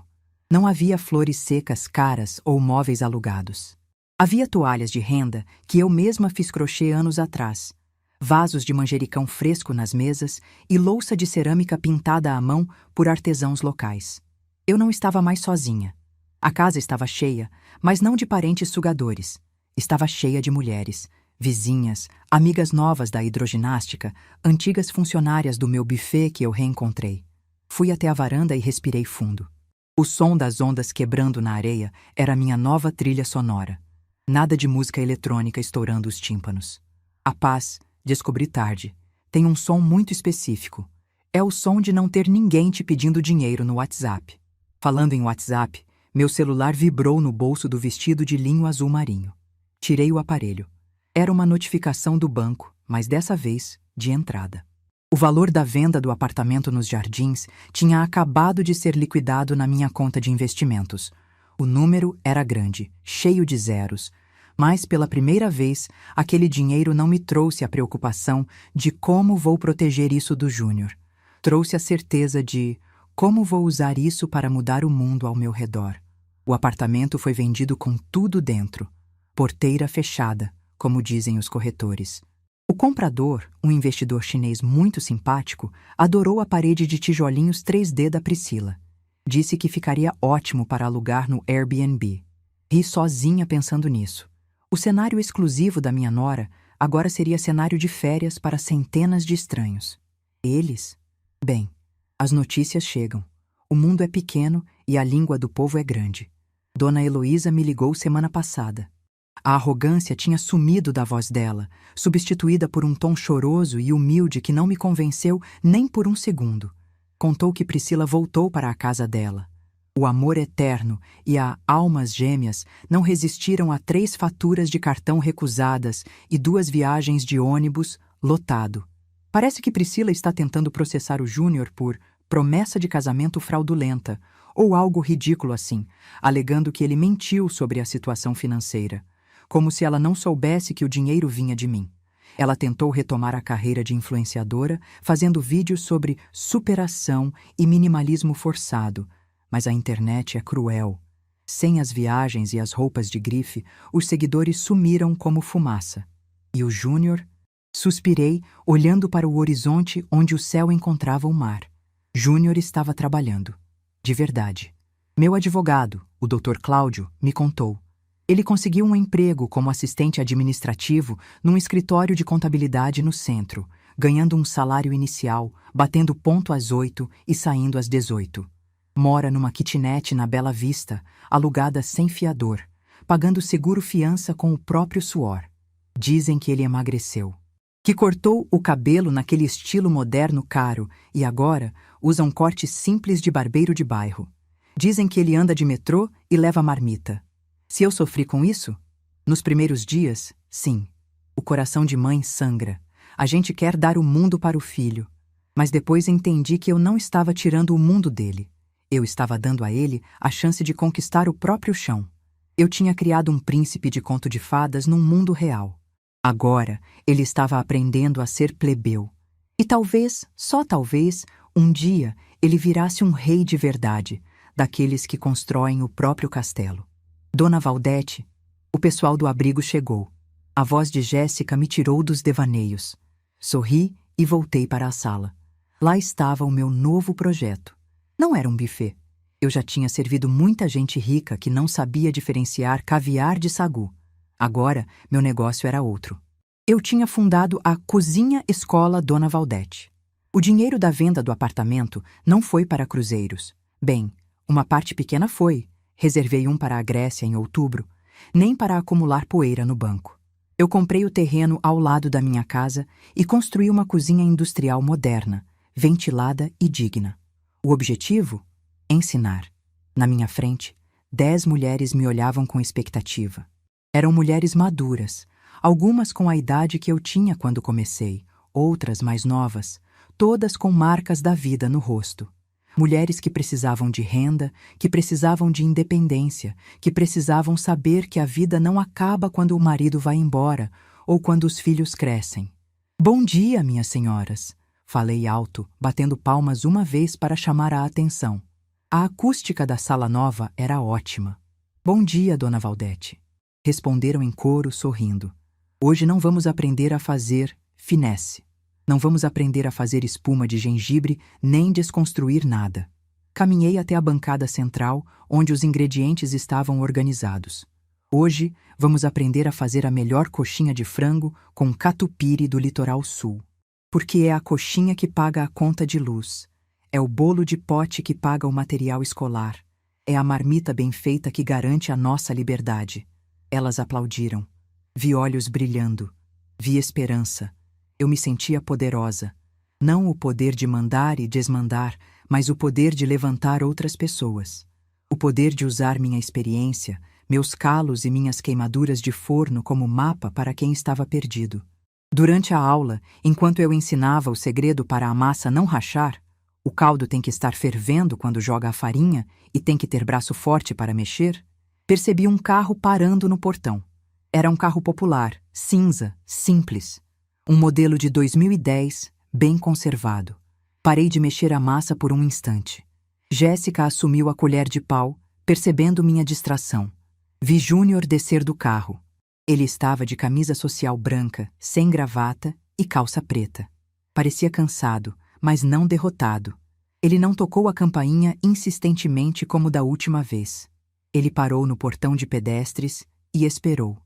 [SPEAKER 1] Não havia flores secas caras ou móveis alugados. Havia toalhas de renda que eu mesma fiz crochê anos atrás, vasos de manjericão fresco nas mesas e louça de cerâmica pintada à mão por artesãos locais. Eu não estava mais sozinha. A casa estava cheia, mas não de parentes sugadores. Estava cheia de mulheres, vizinhas, amigas novas da hidroginástica, antigas funcionárias do meu buffet que eu reencontrei. Fui até a varanda e respirei fundo. O som das ondas quebrando na areia era minha nova trilha sonora. Nada de música eletrônica estourando os tímpanos. A paz, descobri tarde, tem um som muito específico. É o som de não ter ninguém te pedindo dinheiro no WhatsApp. Falando em WhatsApp, meu celular vibrou no bolso do vestido de linho azul marinho. Tirei o aparelho. Era uma notificação do banco, mas dessa vez, de entrada. O valor da venda do apartamento nos Jardins tinha acabado de ser liquidado na minha conta de investimentos. O número era grande, cheio de zeros, mas pela primeira vez, aquele dinheiro não me trouxe a preocupação de como vou proteger isso do Júnior. Trouxe a certeza de como vou usar isso para mudar o mundo ao meu redor. O apartamento foi vendido com tudo dentro. Porteira fechada, como dizem os corretores. O comprador, um investidor chinês muito simpático, adorou a parede de tijolinhos 3D da Priscila. Disse que ficaria ótimo para alugar no Airbnb. Ri sozinha pensando nisso. O cenário exclusivo da minha nora agora seria cenário de férias para centenas de estranhos. Eles? Bem, as notícias chegam. O mundo é pequeno e a língua do povo é grande. Dona Heloísa me ligou semana passada. A arrogância tinha sumido da voz dela, substituída por um tom choroso e humilde que não me convenceu nem por um segundo. Contou que Priscila voltou para a casa dela. O amor eterno e a almas gêmeas não resistiram a 3 faturas de cartão recusadas e 2 viagens de ônibus lotado. Parece que Priscila está tentando processar o Júnior por promessa de casamento fraudulenta ou algo ridículo assim, alegando que ele mentiu sobre a situação financeira. Como se ela não soubesse que o dinheiro vinha de mim. Ela tentou retomar a carreira de influenciadora, fazendo vídeos sobre superação e minimalismo forçado, mas a internet é cruel. Sem as viagens e as roupas de grife, os seguidores sumiram como fumaça. E o Júnior? Suspirei, olhando para o horizonte onde o céu encontrava o mar. Júnior estava trabalhando. De verdade. Meu advogado, o Dr. Cláudio, me contou. Ele conseguiu um emprego como assistente administrativo num escritório de contabilidade no centro, ganhando um salário inicial, batendo ponto às 8 e saindo às 18. Mora numa kitnet na Bela Vista, alugada sem fiador, pagando seguro-fiança com o próprio suor. Dizem que ele emagreceu. Que cortou o cabelo naquele estilo moderno caro e agora usa um corte simples de barbeiro de bairro. Dizem que ele anda de metrô e leva marmita. Se eu sofri com isso? Nos primeiros dias, sim. O coração de mãe sangra. A gente quer dar o mundo para o filho. Mas depois entendi que eu não estava tirando o mundo dele. Eu estava dando a ele a chance de conquistar o próprio chão. Eu tinha criado um príncipe de conto de fadas num mundo real. Agora, ele estava aprendendo a ser plebeu. E talvez, só talvez, um dia ele virasse um rei de verdade, daqueles que constroem o próprio castelo. Dona Valdete, o pessoal do abrigo chegou. A voz de Jéssica me tirou dos devaneios. Sorri e voltei para a sala. Lá estava o meu novo projeto. Não era um buffet. Eu já tinha servido muita gente rica que não sabia diferenciar caviar de sagu. Agora, meu negócio era outro. Eu tinha fundado a Cozinha Escola Dona Valdete. O dinheiro da venda do apartamento não foi para cruzeiros. Bem, uma parte pequena foi. Reservei um para a Grécia em outubro, nem para acumular poeira no banco. Eu comprei o terreno ao lado da minha casa e construí uma cozinha industrial moderna, ventilada e digna. O objetivo? Ensinar. Na minha frente, 10 mulheres me olhavam com expectativa. Eram mulheres maduras, algumas com a idade que eu tinha quando comecei, outras mais novas, todas com marcas da vida no rosto. Mulheres que precisavam de renda, que precisavam de independência, que precisavam saber que a vida não acaba quando o marido vai embora ou quando os filhos crescem. Bom dia, minhas senhoras, falei alto, batendo palmas uma vez para chamar a atenção. A acústica da sala nova era ótima. Bom dia, Dona Valdete. Responderam em coro, sorrindo. Hoje não vamos aprender a fazer finesse. Não vamos aprender a fazer espuma de gengibre nem desconstruir nada. Caminhei até a bancada central, onde os ingredientes estavam organizados. Hoje, vamos aprender a fazer a melhor coxinha de frango com catupiry do litoral sul. Porque é a coxinha que paga a conta de luz. É o bolo de pote que paga o material escolar. É a marmita bem feita que garante a nossa liberdade. Elas aplaudiram. Vi olhos brilhando. Vi esperança. Eu me sentia poderosa. Não o poder de mandar e desmandar, mas o poder de levantar outras pessoas. O poder de usar minha experiência, meus calos e minhas queimaduras de forno como mapa para quem estava perdido. Durante a aula, enquanto eu ensinava o segredo para a massa não rachar, o caldo tem que estar fervendo quando joga a farinha e tem que ter braço forte para mexer, percebi um carro parando no portão. Era um carro popular, cinza, simples. Um modelo de 2010, bem conservado. Parei de mexer a massa por um instante. Jéssica assumiu a colher de pau, percebendo minha distração. Vi Júnior descer do carro. Ele estava de camisa social branca, sem gravata e calça preta. Parecia cansado, mas não derrotado. Ele não tocou a campainha insistentemente como da última vez. Ele parou no portão de pedestres e esperou.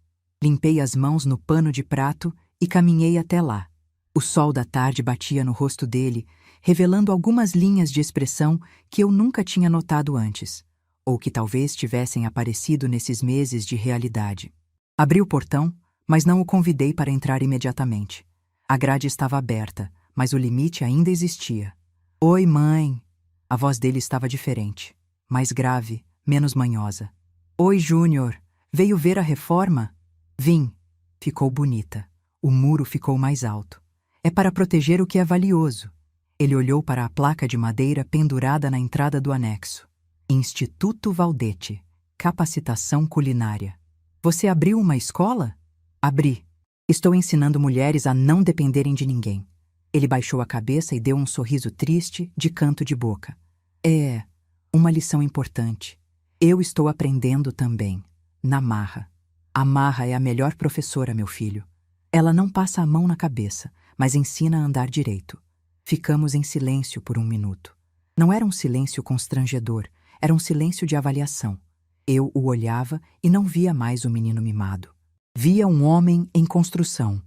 [SPEAKER 1] Limpei as mãos no pano de prato e caminhei até lá. O sol da tarde batia no rosto dele, revelando algumas linhas de expressão que eu nunca tinha notado antes, ou que talvez tivessem aparecido nesses meses de realidade. Abri o portão, mas não o convidei para entrar imediatamente. A grade estava aberta, mas o limite ainda existia. Oi, mãe! A voz dele estava diferente, mais grave, menos manhosa. Oi, Júnior! Veio ver a reforma? Vim. Ficou bonita. O muro ficou mais alto. É para proteger o que é valioso. Ele olhou para a placa de madeira pendurada na entrada do anexo. Instituto Valdete. Capacitação culinária. Você abriu uma escola? Abri. Estou ensinando mulheres a não dependerem de ninguém. Ele baixou a cabeça e deu um sorriso triste, de canto de boca. É, uma lição importante. Eu estou aprendendo também. Na marra. A marra é a melhor professora, meu filho. Ela não passa a mão na cabeça, mas ensina a andar direito. Ficamos em silêncio por um minuto. Não era um silêncio constrangedor, era um silêncio de avaliação. Eu o olhava e não via mais o menino mimado. Via um homem em construção.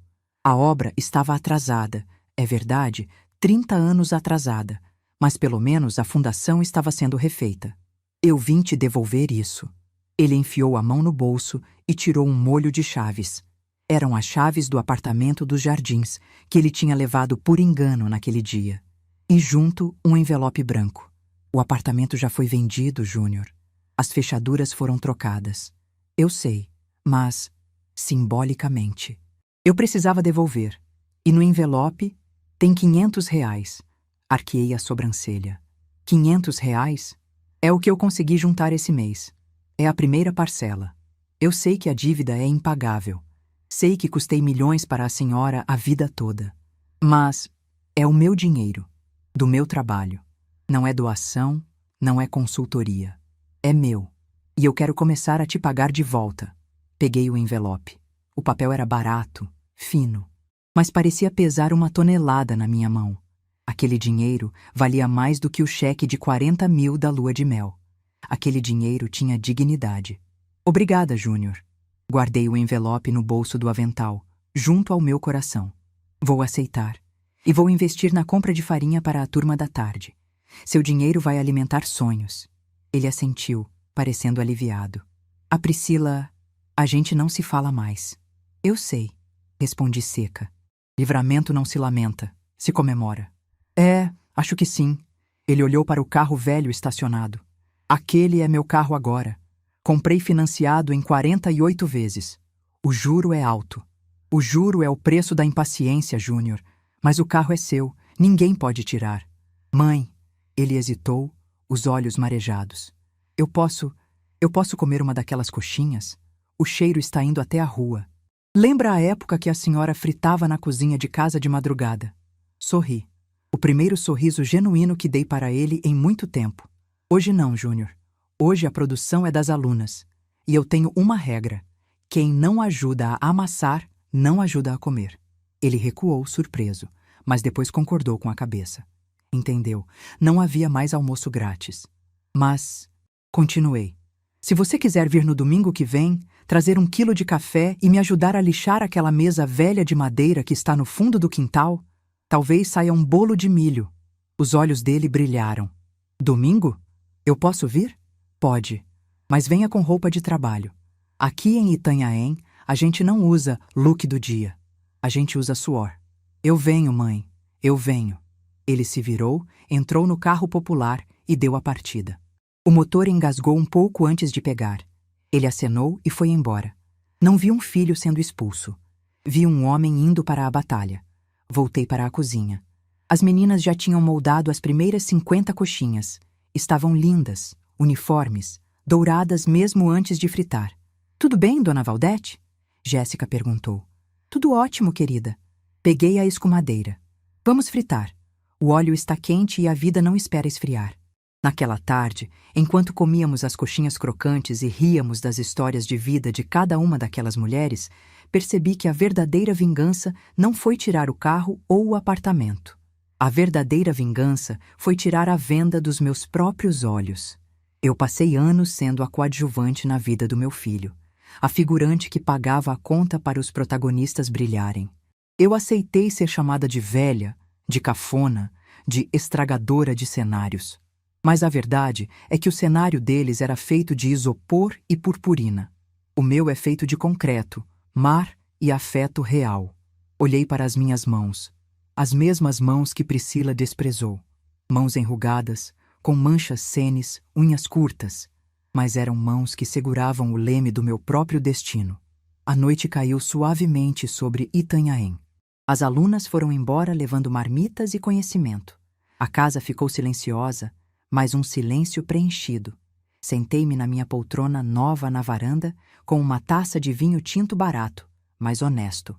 [SPEAKER 1] A obra estava atrasada, é verdade, 30 anos atrasada, mas pelo menos a fundação estava sendo refeita. Eu vim te devolver isso. Ele enfiou a mão no bolso e tirou um molho de chaves. Eram as chaves do apartamento dos Jardins, que ele tinha levado por engano naquele dia. E junto, um envelope branco. O apartamento já foi vendido, Júnior. As fechaduras foram trocadas. Eu sei, mas, simbolicamente. Eu precisava devolver. E no envelope, tem R$ 500. Arqueei a sobrancelha. R$ 500? É o que eu consegui juntar esse mês. É a primeira parcela. Eu sei que a dívida é impagável. Sei que custei milhões para a senhora a vida toda. Mas é o meu dinheiro, do meu trabalho. Não é doação, não é consultoria. É meu. E eu quero começar a te pagar de volta. Peguei o envelope. O papel era barato, fino, mas parecia pesar uma tonelada na minha mão. Aquele dinheiro valia mais do que o cheque de 40 mil da lua de mel. Aquele dinheiro tinha dignidade. Obrigada, Júnior. Guardei o envelope no bolso do avental, junto ao meu coração. Vou aceitar. E vou investir na compra de farinha para a turma da tarde. Seu dinheiro vai alimentar sonhos. Ele assentiu, parecendo aliviado. A Priscila... A gente não se fala mais. Eu sei, respondi seca. Livramento não se lamenta, se comemora. É, acho que sim. Ele olhou para o carro velho estacionado. Aquele é meu carro agora. Comprei financiado em 48 vezes. O juro é alto. O juro é o preço da impaciência, Júnior. Mas o carro é seu, ninguém pode tirar. Mãe, ele hesitou, os olhos marejados. Eu posso comer uma daquelas coxinhas? O cheiro está indo até a rua. Lembra a época que a senhora fritava na cozinha de casa de madrugada? Sorri. O primeiro sorriso genuíno que dei para ele em muito tempo. Hoje não, Júnior. Hoje a produção é das alunas. E eu tenho uma regra. Quem não ajuda a amassar, não ajuda a comer. Ele recuou, surpreso, mas depois concordou com a cabeça. Entendeu? Não havia mais almoço grátis. Mas, continuei. Se você quiser vir no domingo que vem, trazer 1 quilo de café e me ajudar a lixar aquela mesa velha de madeira que está no fundo do quintal, talvez saia um bolo de milho. Os olhos dele brilharam. Domingo? Eu posso vir? Pode. Mas venha com roupa de trabalho. Aqui em Itanhaém, a gente não usa look do dia. A gente usa suor. Eu venho, mãe. Eu venho. Ele se virou, entrou no carro popular e deu a partida. O motor engasgou um pouco antes de pegar. Ele acenou e foi embora. Não vi um filho sendo expulso. Vi um homem indo para a batalha. Voltei para a cozinha. As meninas já tinham moldado as primeiras 50 coxinhas. Estavam lindas, uniformes, douradas mesmo antes de fritar. Tudo bem, dona Valdete? Jéssica perguntou. Tudo ótimo, querida. Peguei a escumadeira. Vamos fritar. O óleo está quente e a vida não espera esfriar. Naquela tarde, enquanto comíamos as coxinhas crocantes e ríamos das histórias de vida de cada uma daquelas mulheres, percebi que a verdadeira vingança não foi tirar o carro ou o apartamento. A verdadeira vingança foi tirar a venda dos meus próprios olhos. Eu passei anos sendo a coadjuvante na vida do meu filho, a figurante que pagava a conta para os protagonistas brilharem. Eu aceitei ser chamada de velha, de cafona, de estragadora de cenários. Mas a verdade é que o cenário deles era feito de isopor e purpurina. O meu é feito de concreto, mar e afeto real. Olhei para as minhas mãos. As mesmas mãos que Priscila desprezou. Mãos enrugadas, com manchas senes, unhas curtas. Mas eram mãos que seguravam o leme do meu próprio destino. A noite caiu suavemente sobre Itanhaém. As alunas foram embora levando marmitas e conhecimento. A casa ficou silenciosa, mas um silêncio preenchido. Sentei-me na minha poltrona nova na varanda, com uma taça de vinho tinto barato, mas honesto.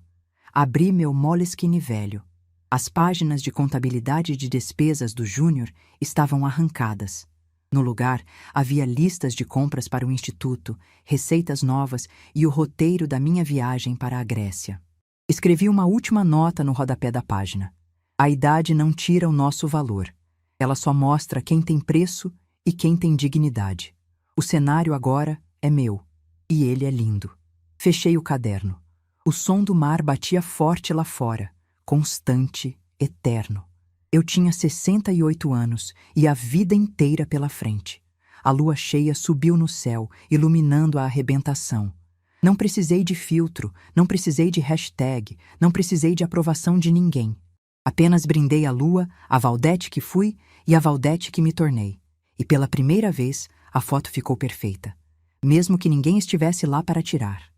[SPEAKER 1] Abri meu Moleskine velho. As páginas de contabilidade de despesas do Júnior estavam arrancadas. No lugar, havia listas de compras para o instituto, receitas novas e o roteiro da minha viagem para a Grécia. Escrevi uma última nota no rodapé da página. A idade não tira o nosso valor. Ela só mostra quem tem preço e quem tem dignidade. O cenário agora é meu, e ele é lindo. Fechei o caderno. O som do mar batia forte lá fora, constante, eterno. Eu tinha 68 anos e a vida inteira pela frente. A lua cheia subiu no céu, iluminando a arrebentação. Não precisei de filtro, não precisei de hashtag, não precisei de aprovação de ninguém. Apenas brindei a lua, a Valdete que fui e a Valdete que me tornei. E pela primeira vez, a foto ficou perfeita, mesmo que ninguém estivesse lá para tirar.